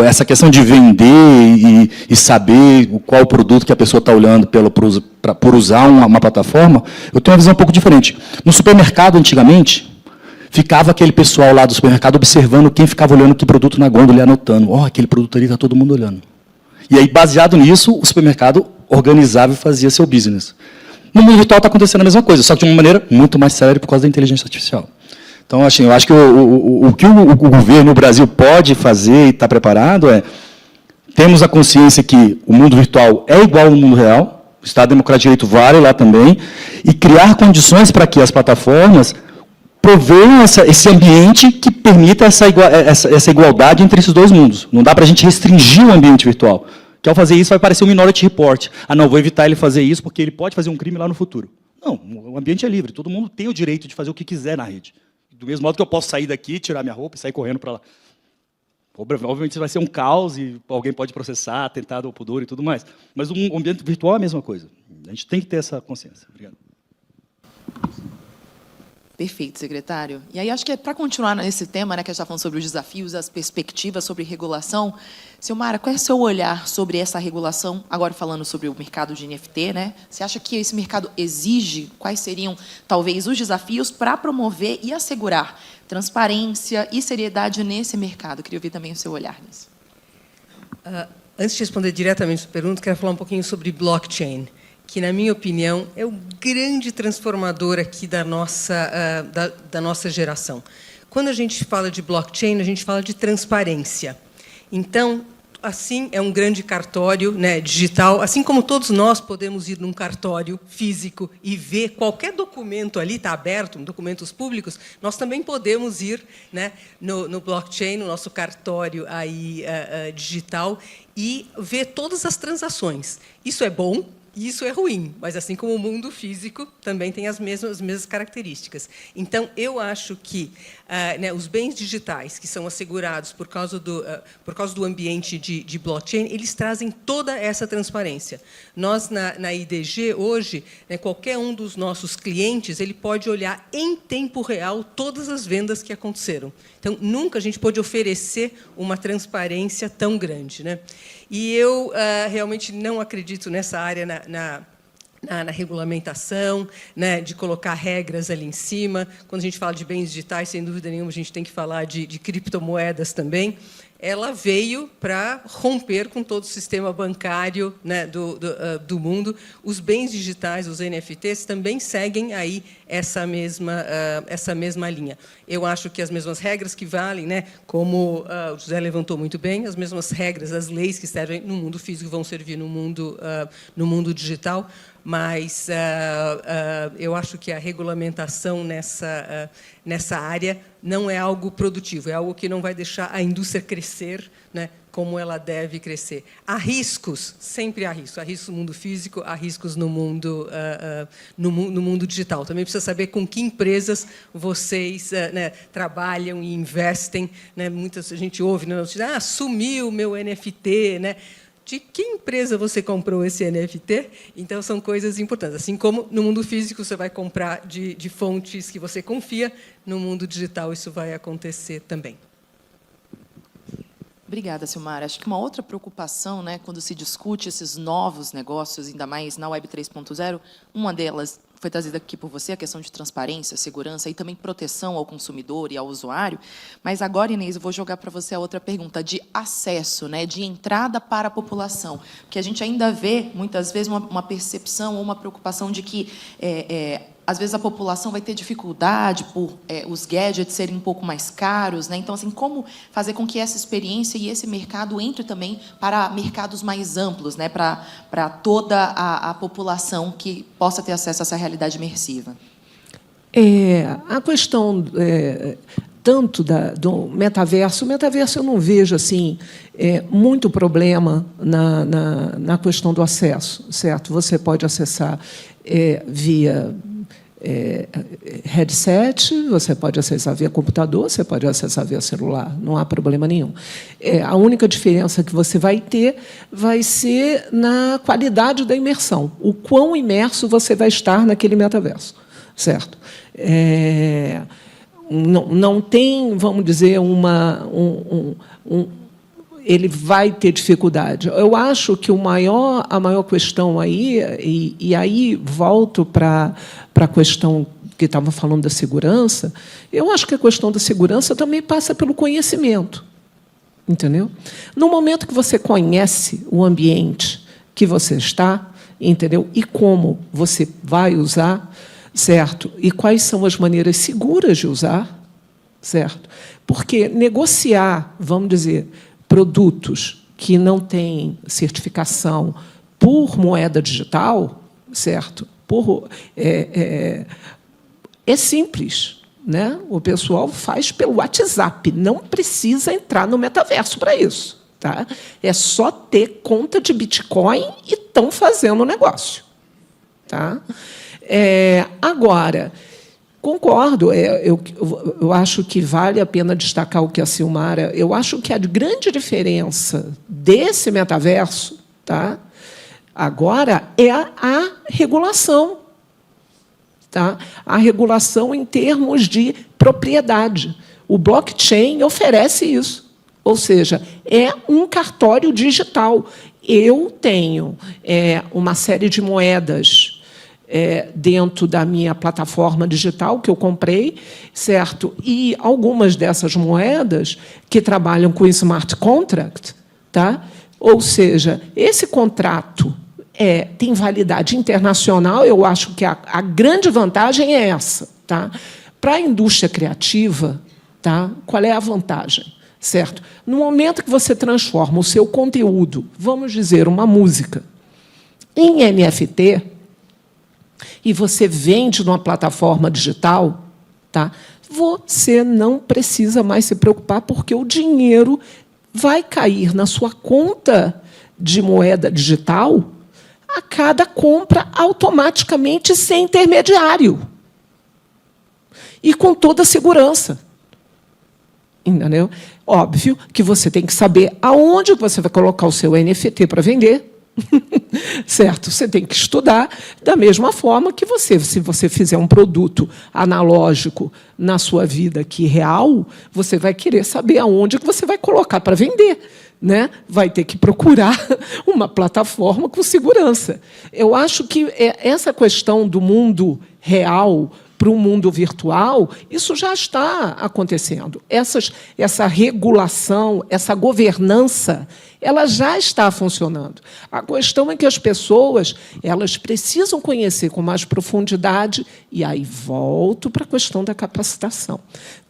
C: Essa questão de vender e saber qual o produto que a pessoa está olhando por usar uma plataforma, eu tenho uma visão um pouco diferente. No supermercado, antigamente, ficava aquele pessoal lá do supermercado observando quem ficava olhando que produto na gôndola e anotando. Aquele produto ali está todo mundo olhando. E aí, baseado nisso, o supermercado organizava e fazia seu business. No mundo virtual está acontecendo a mesma coisa, só que de uma maneira muito mais séria por causa da inteligência artificial. Então, assim, eu acho que o que o governo, o Brasil, pode fazer e está preparado temos a consciência que o mundo virtual é igual ao mundo real, o Estado Democrático de Direito vale lá também, e criar condições para que as plataformas provenham esse ambiente que permita essa igualdade entre esses dois mundos. Não dá para a gente restringir o ambiente virtual, que ao fazer isso vai parecer um Minority Report. Não, vou evitar ele fazer isso porque ele pode fazer um crime lá no futuro. Não, o ambiente é livre, todo mundo tem o direito de fazer o que quiser na rede. Do mesmo modo que eu posso sair daqui, tirar minha roupa e sair correndo para lá. Obviamente vai ser um caos e alguém pode processar, atentado ao pudor e tudo mais. Mas o ambiente virtual é a mesma coisa. A gente tem que ter essa consciência. Obrigado.
A: Perfeito, secretário. E aí, acho que para continuar nesse tema, né, que a gente está falando sobre os desafios, as perspectivas sobre regulação, Silmara, qual é o seu olhar sobre essa regulação, agora falando sobre o mercado de NFT, né? Você acha que esse mercado exige, quais seriam, talvez, os desafios para promover e assegurar transparência e seriedade nesse mercado? Queria ouvir também o seu olhar nisso.
E: Antes de responder diretamente essa pergunta, quero falar um pouquinho sobre blockchain, que, na minha opinião, é o grande transformador aqui da nossa geração. Quando a gente fala de blockchain, a gente fala de transparência. Então, assim, é um grande cartório, né, digital, assim como todos nós podemos ir num cartório físico e ver qualquer documento ali, está aberto, documentos públicos, nós também podemos ir, né, no blockchain, no nosso cartório aí, digital, e ver todas as transações. Isso é bom. E isso é ruim, mas, assim como o mundo físico, também tem as mesmas características. Então, eu acho que os bens digitais, que são assegurados por causa do ambiente de blockchain, eles trazem toda essa transparência. Nós, na IDG, hoje, qualquer um dos nossos clientes ele pode olhar em tempo real todas as vendas que aconteceram. Então, nunca a gente pôde oferecer uma transparência tão grande, né? E eu realmente não acredito nessa área na regulamentação, né, de colocar regras ali em cima. Quando a gente fala de bens digitais, sem dúvida nenhuma, a gente tem que falar de criptomoedas também. ela veio para romper com todo o sistema bancário, né, do mundo. Os bens digitais, os NFTs, também seguem aí essa mesma linha. Eu acho que as mesmas regras que valem, né, como o José levantou muito bem, as mesmas regras, as leis que servem no mundo físico vão servir no mundo digital, mas eu acho que a regulamentação nessa área não é algo produtivo, é algo que não vai deixar a indústria crescer, né, como ela deve crescer. Há riscos, sempre há riscos. Há riscos no mundo físico, há riscos no mundo digital. Também precisa saber com que empresas vocês né, trabalham e investem. Né, a gente ouve na notícia, sumiu o meu NFT, né? De que empresa você comprou esse NFT? Então, são coisas importantes. Assim como no mundo físico você vai comprar de fontes que você confia, no mundo digital isso vai acontecer também.
A: Obrigada, Silmara. Acho que uma outra preocupação, né, quando se discute esses novos negócios, ainda mais na Web 3.0, uma delas foi trazida aqui por você, a questão de transparência, segurança e também proteção ao consumidor e ao usuário. Mas agora, Inês, eu vou jogar para você a outra pergunta, de acesso, né, de entrada para a população. Porque a gente ainda vê, muitas vezes, uma percepção ou uma preocupação de que, às vezes, a população vai ter dificuldade por os gadgets serem um pouco mais caros, né? Então, assim, como fazer com que essa experiência e esse mercado entre também para mercados mais amplos, né? Para toda a população que possa ter acesso a essa realidade imersiva?
D: A questão tanto do metaverso, o metaverso eu não vejo assim muito problema na questão do acesso, certo? Você pode acessar via headset, você pode acessar via computador, você pode acessar via celular, não há problema nenhum. A única diferença que você vai ter vai ser na qualidade da imersão, o quão imerso você vai estar naquele metaverso, certo? Não tem, vamos dizer, ele vai ter dificuldade. Eu acho que a maior questão aí, e aí volto para a questão que estava falando da segurança, eu acho que a questão da segurança também passa pelo conhecimento. Entendeu? No momento que você conhece o ambiente que você está, entendeu? E como você vai usar, certo? E quais são as maneiras seguras de usar, certo? Porque negociar, vamos dizer, produtos que não têm certificação por moeda digital, certo? É simples, né? O pessoal faz pelo WhatsApp, não precisa entrar no metaverso para isso, tá? É só ter conta de Bitcoin e estão fazendo o negócio, tá? Agora, concordo, eu acho que vale a pena destacar o que a Silmara... Eu acho que a grande diferença desse metaverso, tá, agora, é a regulação. Tá? A regulação em termos de propriedade. O blockchain oferece isso. Ou seja, é um cartório digital. Eu tenho uma série de moedas dentro da minha plataforma digital que eu comprei, certo? E algumas dessas moedas que trabalham com smart contract, tá? Ou seja, esse contrato tem validade internacional. Eu acho que a grande vantagem é essa, tá? Para a indústria criativa, tá? Qual é a vantagem, certo? No momento que você transforma o seu conteúdo, vamos dizer, uma música, em NFT, e você vende numa plataforma digital, tá? Você não precisa mais se preocupar, porque o dinheiro vai cair na sua conta de moeda digital a cada compra, automaticamente, sem intermediário. E com toda a segurança. Entendeu? Óbvio que você tem que saber aonde você vai colocar o seu NFT para vender. Certo? Você tem que estudar da mesma forma que se você fizer um produto analógico na sua vida aqui real, você vai querer saber aonde que você vai colocar para vender, né? Vai ter que procurar uma plataforma com segurança. Eu acho que essa questão do mundo real para o mundo virtual, isso já está acontecendo. Essa regulação, essa governança, ela já está funcionando. A questão é que as pessoas elas precisam conhecer com mais profundidade, e aí volto para a questão da capacitação,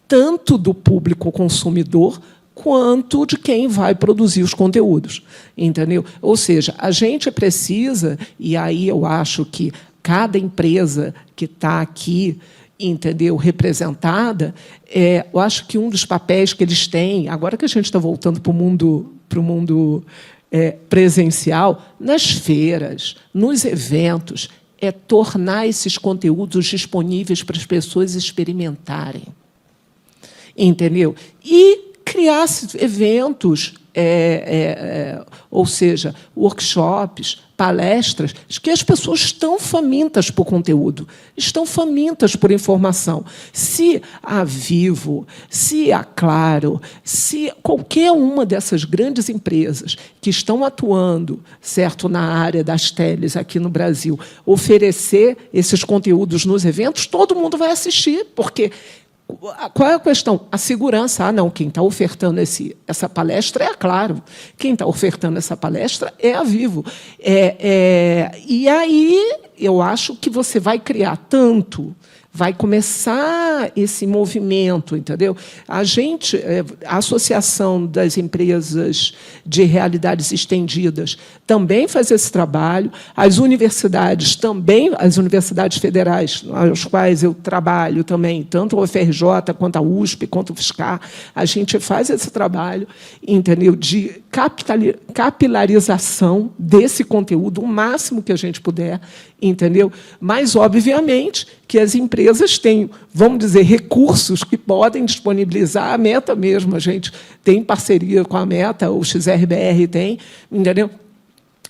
D: tanto do público consumidor quanto de quem vai produzir os conteúdos, entendeu? Ou seja, a gente precisa, e aí eu acho que cada empresa que está aqui, entendeu, representada, eu acho que um dos papéis que eles têm, agora que a gente está voltando para o mundo presencial, nas feiras, nos eventos, é tornar esses conteúdos disponíveis para as pessoas experimentarem, entendeu? E criar eventos, ou seja, workshops, palestras, que as pessoas estão famintas por conteúdo, estão famintas por informação. Se a Vivo, se a Claro, se qualquer uma dessas grandes empresas que estão atuando, certo, na área das teles aqui no Brasil, oferecer esses conteúdos nos eventos, todo mundo vai assistir, porque qual é a questão? A segurança. Ah, não, quem está ofertando essa palestra é a Claro. Quem está ofertando essa palestra é a Vivo. E aí, eu acho que você vai criar tanto, vai começar esse movimento, entendeu? A Associação das Empresas de Realidades Estendidas também faz esse trabalho, as universidades também, as universidades federais, às quais eu trabalho também, tanto a UFRJ, quanto a USP, quanto o FSCar, a gente faz esse trabalho, entendeu, de capilarização desse conteúdo, o máximo que a gente puder, entendeu? Mas, obviamente, que as empresas têm, vamos dizer, recursos que podem disponibilizar. A Meta mesmo, a gente tem parceria com a Meta, o XRBR tem, entendeu?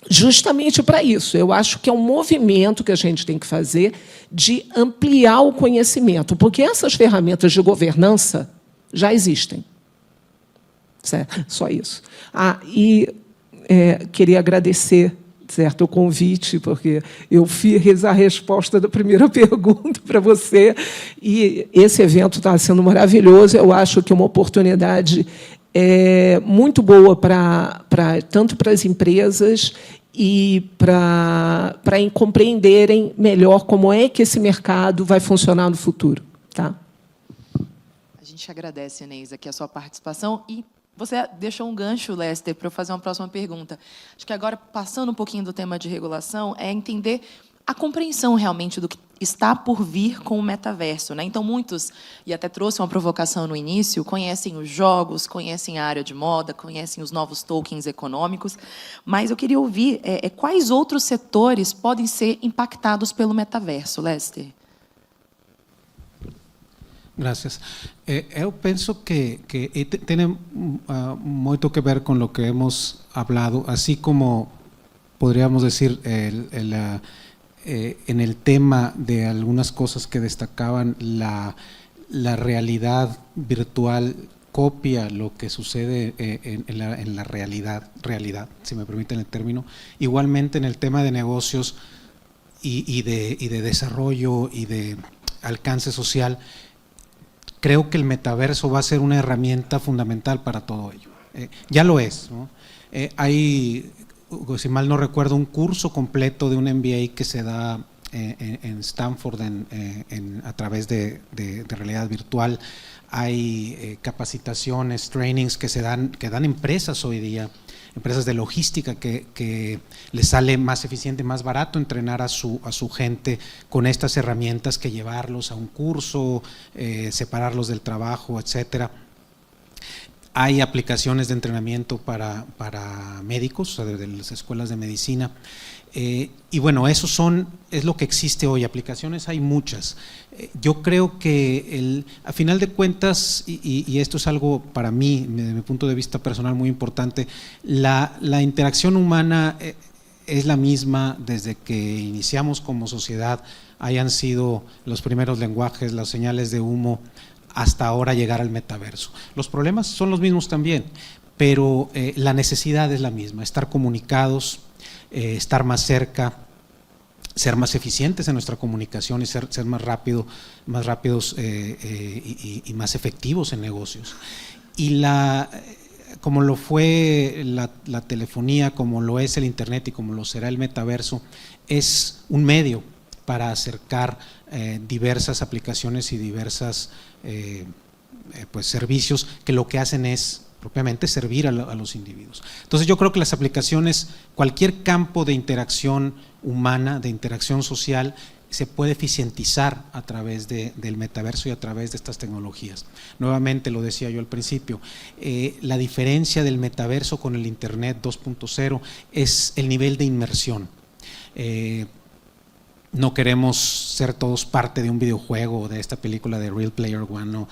D: Justamente para isso. Eu acho que é um movimento que a gente tem que fazer de ampliar o conhecimento, porque essas ferramentas de governança já existem. Certo? Só isso. Queria agradecer, certo, o convite, porque eu fiz a resposta da primeira pergunta para você, e esse evento está sendo maravilhoso. Eu acho que é uma oportunidade muito boa tanto para as empresas e para compreenderem melhor como é que esse mercado vai funcionar no futuro. Tá?
A: A gente agradece, Inês, aqui a sua participação. E você deixou um gancho, Lester, para eu fazer uma próxima pergunta. Acho que agora, passando um pouquinho do tema de regulação, é entender a compreensão realmente do que está por vir com o metaverso, né? Então, muitos, e até trouxe uma provocação no início, conhecem os jogos, conhecem a área de moda, conhecem os novos tokens econômicos, mas eu queria ouvir quais outros setores podem ser impactados pelo metaverso, Lester?
F: Gracias. Eu penso que tem muito que ver com o que hemos hablado, así como podríamos decir en el tema de algunas cosas que destacaban, la realidad virtual copia lo que sucede en la realidad, si me permiten el término. Igualmente en el tema de negocios y de desarrollo y de alcance social, creo que el metaverso va a ser una herramienta fundamental para todo ello. Ya lo es, ¿no? Hay, si mal no recuerdo, un curso completo de un MBA que se da en Stanford a través de realidad virtual. Hay capacitaciones, trainings que dan empresas hoy día, empresas de logística que les sale más eficiente, más barato entrenar a su gente con estas herramientas que llevarlos a un curso, separarlos del trabajo, etcétera. Hay aplicaciones de entrenamiento para médicos, o sea, de las escuelas de medicina. Y bueno, es lo que existe hoy. Aplicaciones hay muchas. Yo creo que a final de cuentas, y esto es algo para mí, desde mi punto de vista personal muy importante, la interacción humana es la misma desde que iniciamos como sociedad, hayan sido los primeros lenguajes, las señales de humo, hasta ahora llegar al metaverso. Los problemas son los mismos también, pero la necesidad es la misma, estar comunicados, estar más cerca, ser más eficientes en nuestra comunicación y ser más rápidos y más efectivos en negocios. Y como lo fue la telefonía, como lo es el Internet y como lo será el metaverso, es un medio para acercar diversas aplicaciones y diversas pues servicios que lo que hacen es propiamente servir a los individuos. Entonces yo creo que las aplicaciones, cualquier campo de interacción humana, de interacción social, se puede eficientizar a través del metaverso y a través de estas tecnologías. Nuevamente, lo decía yo al principio, la diferencia del metaverso con el Internet 2.0 es el nivel de inmersión. No queremos ser todos parte de un videojuego o de esta película de Real Player One, no,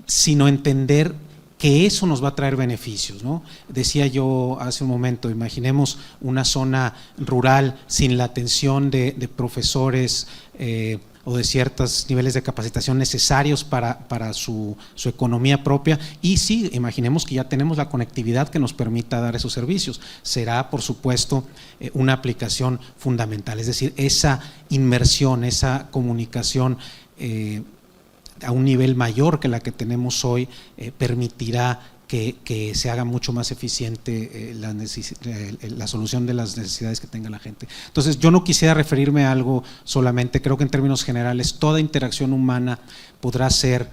F: sino entender que eso nos va a traer beneficios, ¿no? Decía yo hace un momento, imaginemos una zona rural sin la atención de profesores o de ciertos niveles de capacitación necesarios para su economía propia, y sí, imaginemos que ya tenemos la conectividad que nos permita dar esos servicios. Será, por supuesto, una aplicación fundamental, es decir, esa inmersión, esa comunicación a un nivel mayor que la que tenemos hoy, permitirá que se haga mucho más eficiente la solución de las necesidades que tenga la gente. Entonces yo no quisiera referirme a algo solamente, creo que en términos generales toda interacción humana podrá ser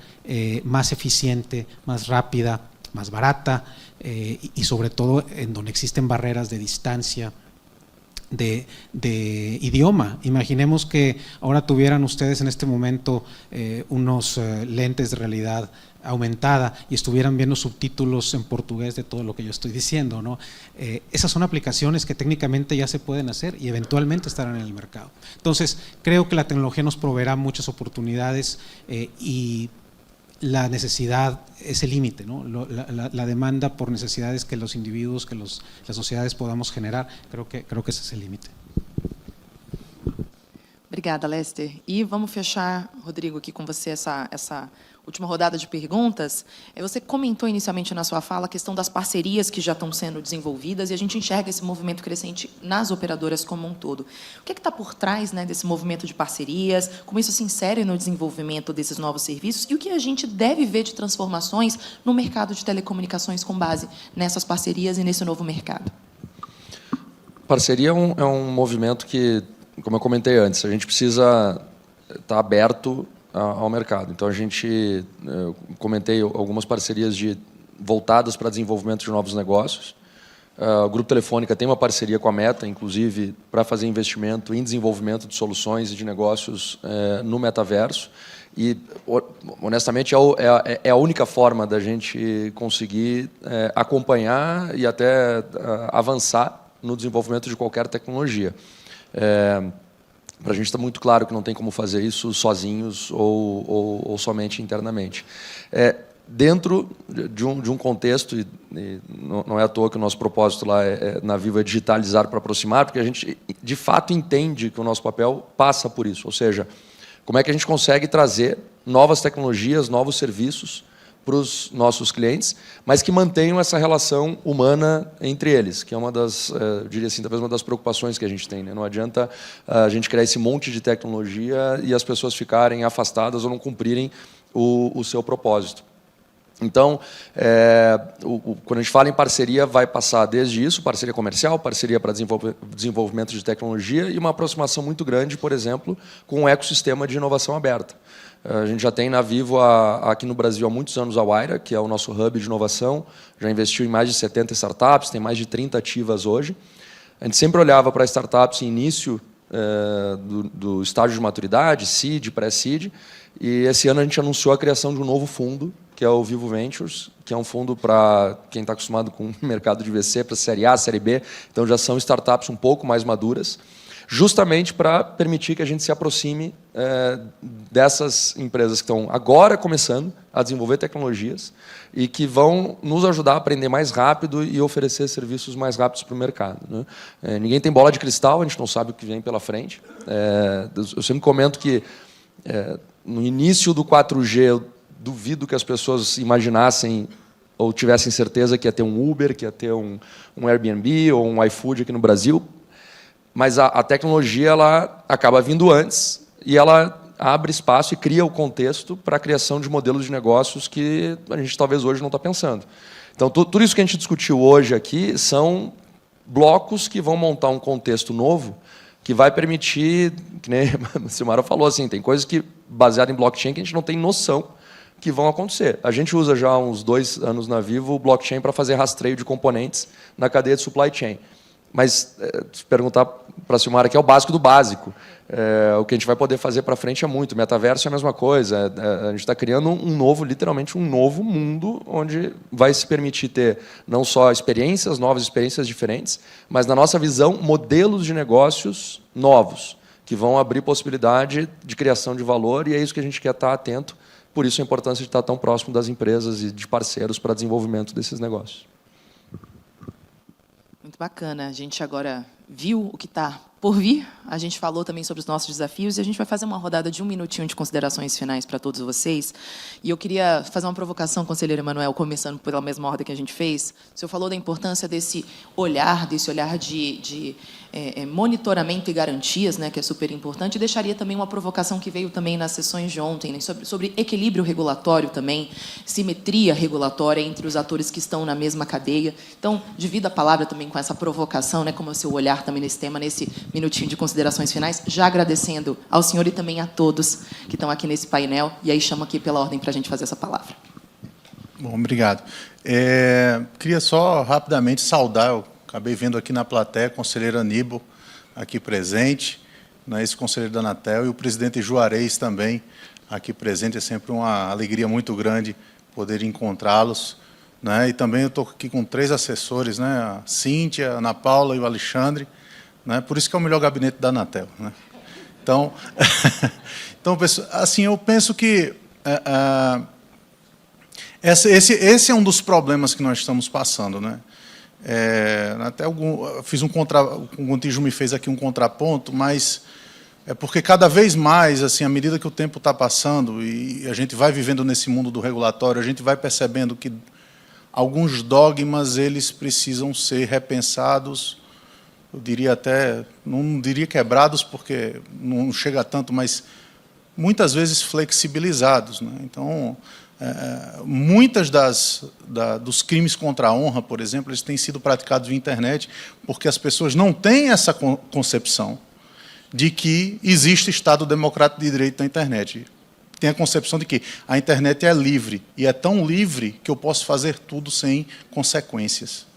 F: más eficiente, más rápida, más barata y sobre todo en donde existen barreras de distancia, de idioma. Imaginemos que ahora tuvieran ustedes en este momento unos lentes de realidad aumentada y estuvieran viendo subtítulos en portugués de todo lo que yo estoy diciendo, ¿no? Esas son aplicaciones que técnicamente ya se pueden hacer y eventualmente estarán en el mercado. Entonces, creo que la tecnología nos proveerá muchas oportunidades y la necesidad es el límite, ¿no? La demanda por necesidades que los individuos, que las sociedades podamos generar, creo que ese es el límite.
A: Obrigada, Lester. E vamos fechar, Rodrigo, aqui com você essa última rodada de perguntas. Você comentou inicialmente na sua fala a questão das parcerias que já estão sendo desenvolvidas e a gente enxerga esse movimento crescente nas operadoras como um todo. O que está por trás, né, desse movimento de parcerias? Como isso se insere no desenvolvimento desses novos serviços? E o que a gente deve ver de transformações no mercado de telecomunicações com base nessas parcerias e nesse novo mercado?
G: Parceria é um movimento que, como eu comentei antes, a gente precisa estar aberto ao mercado. Então, eu comentei algumas parcerias voltadas para desenvolvimento de novos negócios. O Grupo Telefônica tem uma parceria com a Meta, inclusive, para fazer investimento em desenvolvimento de soluções e de negócios no metaverso. E, honestamente, é a única forma da gente conseguir acompanhar e até avançar no desenvolvimento de qualquer tecnologia. Para a gente está muito claro que não tem como fazer isso sozinhos ou somente internamente. Dentro de um contexto, e não é à toa que o nosso propósito lá na Vivo é digitalizar para aproximar, porque a gente, de fato, entende que o nosso papel passa por isso. Ou seja, como é que a gente consegue trazer novas tecnologias, novos serviços para os nossos clientes, mas que mantenham essa relação humana entre eles, que é uma das, eu diria assim, talvez uma das preocupações que a gente tem, né? Não adianta a gente criar esse monte de tecnologia e as pessoas ficarem afastadas ou não cumprirem o seu propósito. Então, quando a gente fala em parceria, vai passar desde isso, parceria comercial, parceria para desenvolvimento de tecnologia e uma aproximação muito grande, por exemplo, com o ecossistema de inovação aberta. A gente já tem na Vivo, aqui no Brasil, há muitos anos, a Wayra, que é o nosso hub de inovação, já investiu em mais de 70 startups, tem mais de 30 ativas hoje. A gente sempre olhava para startups em início do estágio de maturidade, seed, pré-seed, e esse ano a gente anunciou a criação de um novo fundo, que é o Vivo Ventures, que é um fundo para quem está acostumado com o mercado de VC, para Série A, Série B, então já são startups um pouco mais maduras, justamente para permitir que a gente se aproxime dessas empresas que estão agora começando a desenvolver tecnologias e que vão nos ajudar a aprender mais rápido e oferecer serviços mais rápidos para o mercado, né? Ninguém tem bola de cristal, a gente não sabe o que vem pela frente. Eu sempre comento que no início do 4G, eu duvido que as pessoas imaginassem ou tivessem certeza que ia ter um Uber, que ia ter um Airbnb ou um iFood aqui no Brasil. mas a tecnologia ela acaba vindo antes e ela abre espaço e cria o contexto para a criação de modelos de negócios que a gente talvez hoje não está pensando. Então, tudo isso que a gente discutiu hoje aqui são blocos que vão montar um contexto novo que vai permitir, que nem a Silmara falou, assim, tem coisas que, baseadas em blockchain, que a gente não tem noção que vão acontecer. A gente usa já há uns 2 anos na Vivo o blockchain para fazer rastreio de componentes na cadeia de supply chain. Mas, se perguntar para a Silmara, que é o básico do básico. O que a gente vai poder fazer para frente é muito. Metaverso é a mesma coisa. A gente está criando literalmente um novo mundo, onde vai se permitir ter não só experiências, novas experiências diferentes, mas, na nossa visão, modelos de negócios novos, que vão abrir possibilidade de criação de valor, e é isso que a gente quer estar atento. Por isso a importância de estar tão próximo das empresas e de parceiros para desenvolvimento desses negócios.
A: Muito bacana. A gente agora viu o que está por vir. A gente falou também sobre os nossos desafios e a gente vai fazer uma rodada de 1 minutinho de considerações finais para todos vocês. E eu queria fazer uma provocação, conselheiro Emanuel, começando pela mesma ordem que a gente fez. O senhor falou da importância desse olhar de monitoramento e garantias, né, que é super importante. E deixaria também uma provocação que veio também nas sessões de ontem, né, sobre equilíbrio regulatório também, simetria regulatória entre os atores que estão na mesma cadeia. Então, divido a palavra também com essa provocação, né, como é o seu olhar também nesse tema, nesse minutinho de considerações finais, já agradecendo ao senhor e também a todos que estão aqui nesse painel. E aí chamo aqui pela ordem para a gente fazer essa palavra.
B: Bom, obrigado. Queria só rapidamente saudar, eu acabei vendo aqui na plateia, a conselheira Aníbal, aqui presente, né, esse conselheiro da Anatel, e o presidente Juarez também, aqui presente. É sempre uma alegria muito grande poder encontrá-los. Né, e também eu estou aqui com 3 assessores, né, a Cíntia, a Ana Paula e o Alexandre. Né, por isso que é o melhor gabinete da Anatel. Né. Então, assim, eu penso que esse é um dos problemas que nós estamos passando. Né. Até o Gontijo me fez aqui um contraponto, mas é porque cada vez mais, assim, à medida que o tempo está passando e a gente vai vivendo nesse mundo do regulatório, a gente vai percebendo que alguns dogmas eles precisam ser repensados. Eu diria até, não diria quebrados, porque não chega a tanto, mas muitas vezes flexibilizados. Né? Então, muitas dos crimes contra a honra, por exemplo, eles têm sido praticados via internet, porque as pessoas não têm essa concepção de que existe Estado democrático de direito na internet. Tem a concepção de que a internet é livre, e é tão livre que eu posso fazer tudo sem consequências.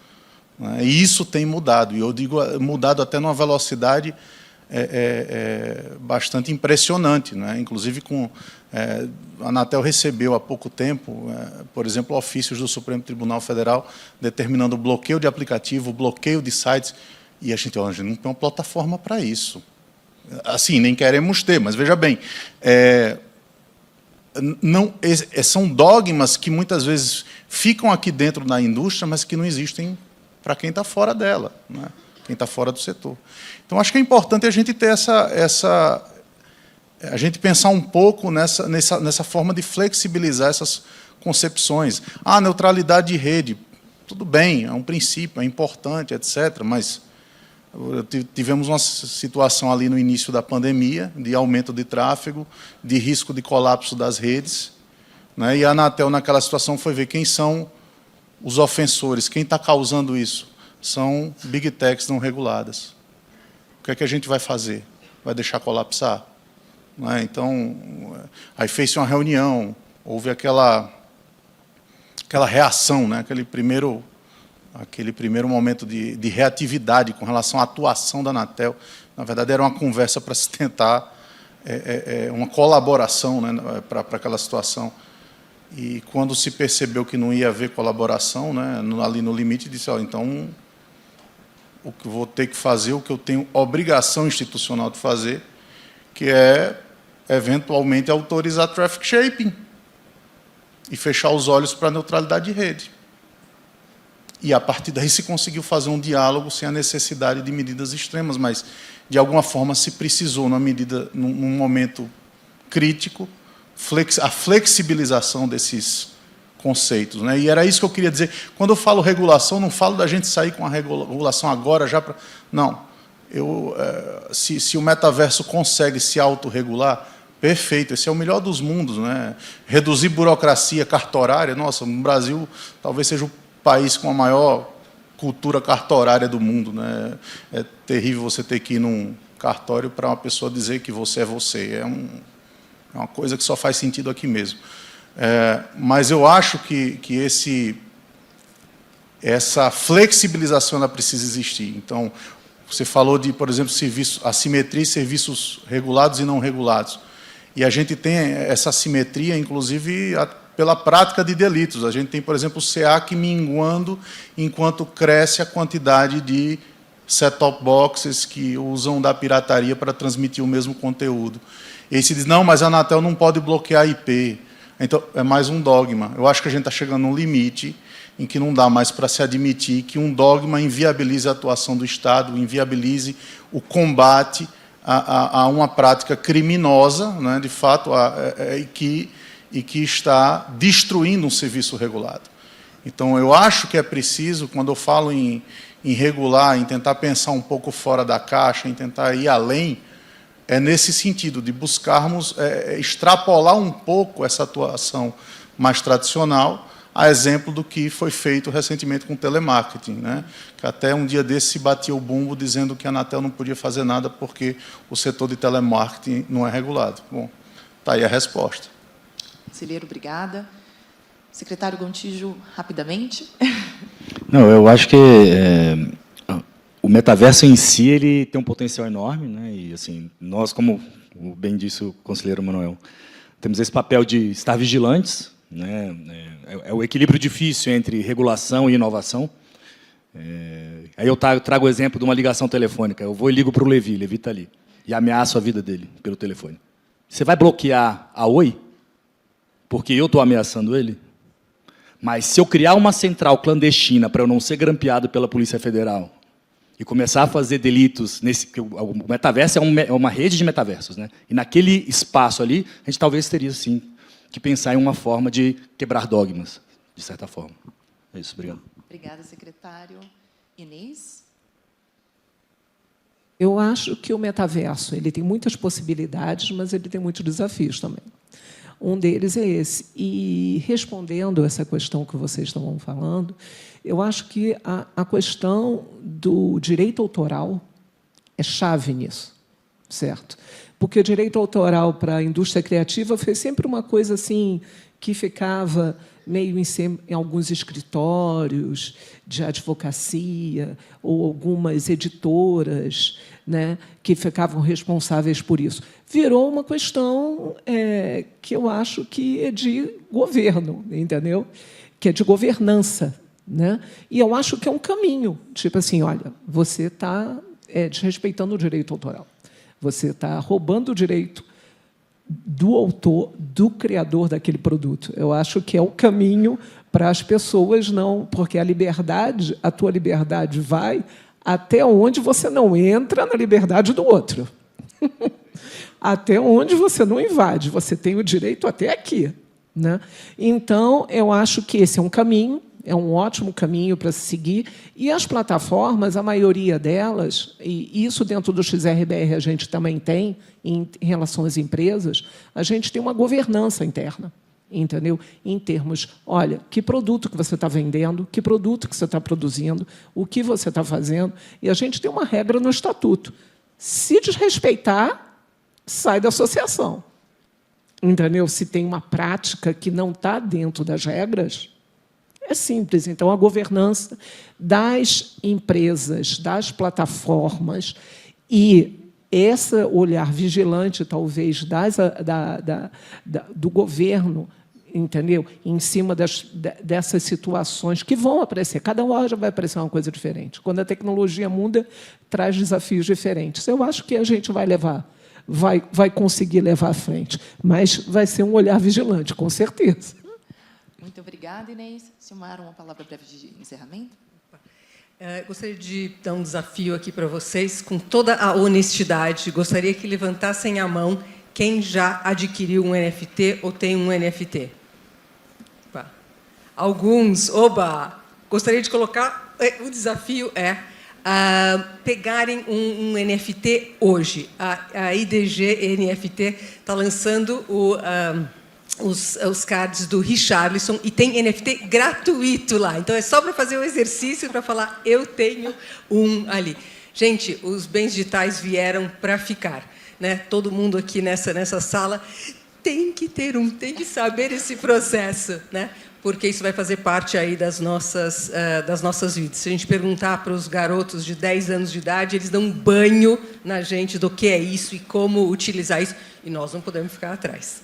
B: E isso tem mudado, e eu digo mudado até numa velocidade bastante impressionante. Né? Inclusive, a Anatel recebeu há pouco tempo, por exemplo, ofícios do Supremo Tribunal Federal determinando o bloqueio de aplicativo, o bloqueio de sites, e a gente não tem uma plataforma para isso. Assim, nem queremos ter, mas veja bem, são dogmas que muitas vezes ficam aqui dentro da indústria, mas que não existem para quem está fora dela, né? Quem está fora do setor. Então, acho que é importante a gente ter a gente pensar um pouco nessa forma de flexibilizar essas concepções. Neutralidade de rede, tudo bem, é um princípio, é importante, etc., mas tivemos uma situação ali no início da pandemia, de aumento de tráfego, de risco de colapso das redes, né? E a Anatel, naquela situação, foi ver quem são os ofensores, quem está causando isso. São big techs não reguladas. O que é que a gente vai fazer? Vai deixar colapsar? Não é? Então, aí fez-se uma reunião, houve aquela reação, né? aquele primeiro momento de reatividade com relação à atuação da Anatel. Na verdade, era uma conversa para se tentar uma colaboração, né, para aquela situação. E, quando se percebeu que não ia haver colaboração, né, ali no limite, disse, então, o que vou ter que fazer, o que eu tenho obrigação institucional de fazer, que é, eventualmente, autorizar traffic shaping e fechar os olhos para a neutralidade de rede. E, a partir daí, se conseguiu fazer um diálogo sem a necessidade de medidas extremas, mas, de alguma forma, se precisou, num momento crítico, a flexibilização desses conceitos. Né? E era isso que eu queria dizer. Quando eu falo regulação, não falo da gente sair com a regulação agora, já para... Não. se o metaverso consegue se autorregular, perfeito, esse é o melhor dos mundos, né? Reduzir burocracia cartorária, nossa, no Brasil talvez seja o país com a maior cultura cartorária do mundo, né? É terrível você ter que ir num cartório para uma pessoa dizer que você é você. É uma coisa que só faz sentido aqui mesmo. Mas eu acho que essa flexibilização ela precisa existir. Então, você falou de, por exemplo, assimetria e serviços regulados e não regulados. E a gente tem essa assimetria, inclusive, pela prática de delitos. A gente tem, por exemplo, o SEAC minguando enquanto cresce a quantidade de set-top boxes que usam da pirataria para transmitir o mesmo conteúdo. E aí se diz, não, mas a Anatel não pode bloquear IP. Então, é mais um dogma. Eu acho que a gente está chegando num limite em que não dá mais para se admitir que um dogma inviabilize a atuação do Estado, inviabilize o combate a uma prática criminosa, né, de fato, e que está destruindo um serviço regulado. Então, eu acho que é preciso, quando eu falo em regular, em tentar pensar um pouco fora da caixa, em tentar ir além, é nesse sentido, de buscarmos extrapolar um pouco essa atuação mais tradicional, a exemplo do que foi feito recentemente com o telemarketing, né? Que até um dia desse se batia o bumbo dizendo que a Anatel não podia fazer nada porque o setor de telemarketing não é regulado. Bom, está aí a resposta.
A: Conselheiro, obrigada. Secretário Gontijo, rapidamente.
C: Não, eu acho que o metaverso em si ele tem um potencial enorme, né? E assim, nós, como bem disse o conselheiro Manuel, temos esse papel de estar vigilantes, né? É o equilíbrio difícil entre regulação e inovação. Aí eu trago o exemplo de uma ligação telefônica. Eu vou e ligo para o Levi está ali, e ameaço a vida dele pelo telefone. Você vai bloquear a Oi? Porque eu estou ameaçando ele? Mas se eu criar uma central clandestina para eu não ser grampeado pela Polícia Federal e começar a fazer delitos, o metaverso é uma rede de metaversos, né? E naquele espaço ali, a gente talvez teria, sim, que pensar em uma forma de quebrar dogmas, de certa forma. É isso, obrigado.
A: Obrigada, secretário. Inês?
D: Eu acho que o metaverso ele tem muitas possibilidades, mas ele tem muitos desafios também. Um deles é esse. E, respondendo essa questão que vocês estavam falando, eu acho que a questão do direito autoral é chave nisso, certo? Porque o direito autoral para a indústria criativa foi sempre uma coisa assim que ficava meio em alguns escritórios de advocacia ou algumas editoras, né, que ficavam responsáveis por isso. Virou uma questão que eu acho que é de governo, entendeu? Que é de governança, né? E eu acho que é um caminho. Tipo assim, olha, você está desrespeitando o direito autoral. Você está roubando o direito do autor, do criador daquele produto. Eu acho que é o caminho para as pessoas não... Porque a tua liberdade vai até onde você não entra na liberdade do outro. Até onde você não invade. Você tem o direito até aqui, né? Então, eu acho que esse é um caminho, é um ótimo caminho para se seguir. E as plataformas, a maioria delas, e isso dentro do XRBR a gente também tem, em relação às empresas, a gente tem uma governança interna, entendeu? Em termos, olha, que produto que você está vendendo, que produto que você está produzindo, o que você está fazendo, e a gente tem uma regra no estatuto. Se desrespeitar, sai da associação. Entendeu? Se tem uma prática que não está dentro das regras, é simples. Então, a governança das empresas, das plataformas e esse olhar vigilante, talvez, do governo, entendeu? Em cima dessas situações que vão aparecer. Cada hora vai aparecer uma coisa diferente. Quando a tecnologia muda, traz desafios diferentes. Eu acho que a gente vai conseguir levar à frente, mas vai ser um olhar vigilante, com certeza.
A: Muito obrigada, Inês. Silmar, uma palavra breve de encerramento?
E: Gostaria de dar um desafio aqui para vocês, com toda a honestidade. Gostaria que levantassem a mão quem já adquiriu um NFT ou tem um NFT. Alguns, oba! Gostaria de colocar... O desafio é pegarem um NFT hoje. A IDG NFT está lançando os cards do Richarlison e tem NFT gratuito lá. Então, é só para fazer o exercício, para falar, eu tenho um ali. Gente, os bens digitais vieram para ficar. Né? Todo mundo aqui nessa sala tem que ter um, tem que saber esse processo, né? Porque isso vai fazer parte aí das nossas vidas. Se a gente perguntar para os garotos de 10 anos de idade, eles dão um banho na gente do que é isso e como utilizar isso, e nós não podemos ficar atrás.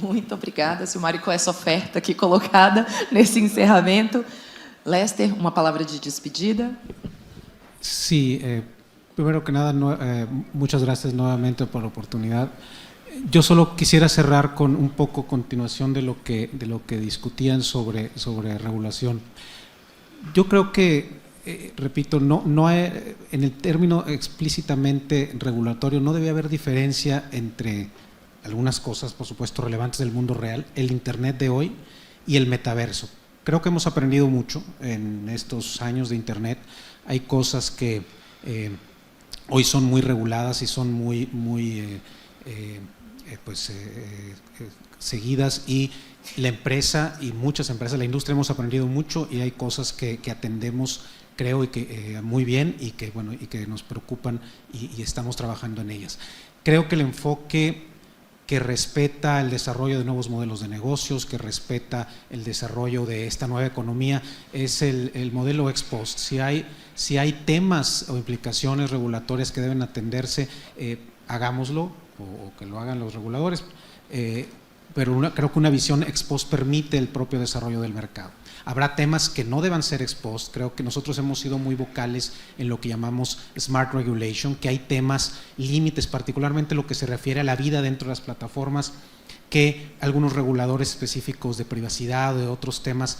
A: Muito obrigada, Silmari, com essa oferta aqui colocada nesse encerramento. Lester, uma palavra de despedida.
F: Sí, primero que nada, muchas gracias nuevamente por la oportunidad. Yo solo quisiera cerrar con un poco continuación de lo que discutían sobre regulación. Yo creo que, repito, no hay, en el término explícitamente regulatorio no debe haber diferencia entre algunas cosas, por supuesto, relevantes del mundo real, el Internet de hoy y el metaverso. Creo que hemos aprendido mucho en estos años de Internet. Hay cosas que hoy son muy reguladas y son muy seguidas, y la empresa y muchas empresas, la industria hemos aprendido mucho, y hay cosas que atendemos, creo, y que muy bien, y que nos preocupan, y estamos trabajando en ellas. Creo que el enfoque que respeta el desarrollo de nuevos modelos de negocios, que respeta el desarrollo de esta nueva economía, es el modelo ex post. Si hay temas o implicaciones regulatorias que deben atenderse, hagámoslo, o que lo hagan los reguladores, pero creo que una visión ex post permite el propio desarrollo del mercado. Habrá temas que no deban ser ex post. Creo que nosotros hemos sido muy vocales en lo que llamamos smart regulation, que hay temas, límites, particularmente lo que se refiere a la vida dentro de las plataformas, que algunos reguladores específicos de privacidad o de otros temas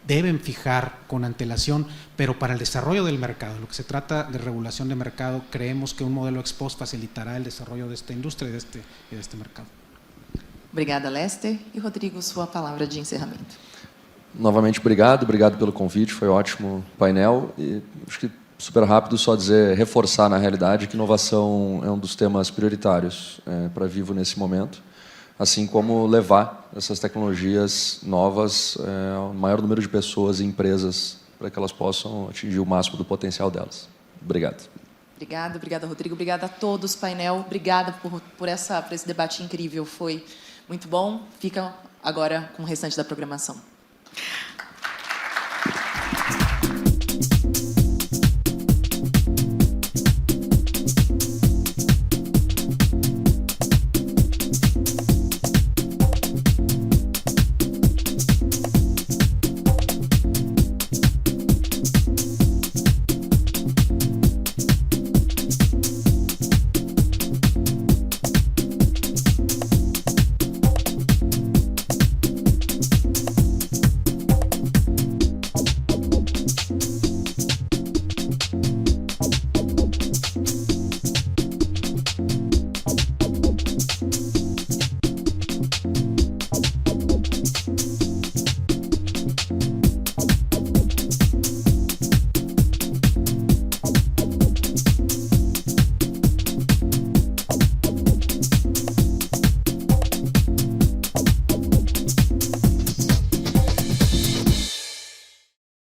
F: deben fijar con antelación, pero para el desarrollo del mercado, en lo que se trata de regulación de mercado, creemos que un modelo ex post facilitará el desarrollo de esta industria y de este mercado.
A: Obrigada, Lester. E, Rodrigo, sua palavra de encerramento.
G: Novamente, obrigado pelo convite, foi ótimo painel, e acho que super rápido só reforçar na realidade que inovação é um dos temas prioritários para a Vivo nesse momento, assim como levar essas tecnologias novas ao maior número de pessoas e empresas para que elas possam atingir o máximo do potencial delas. Obrigado.
A: Obrigada, Rodrigo. Obrigada a todos, painel. Obrigada por esse debate incrível. Foi muito bom. Fica agora com o restante da programação.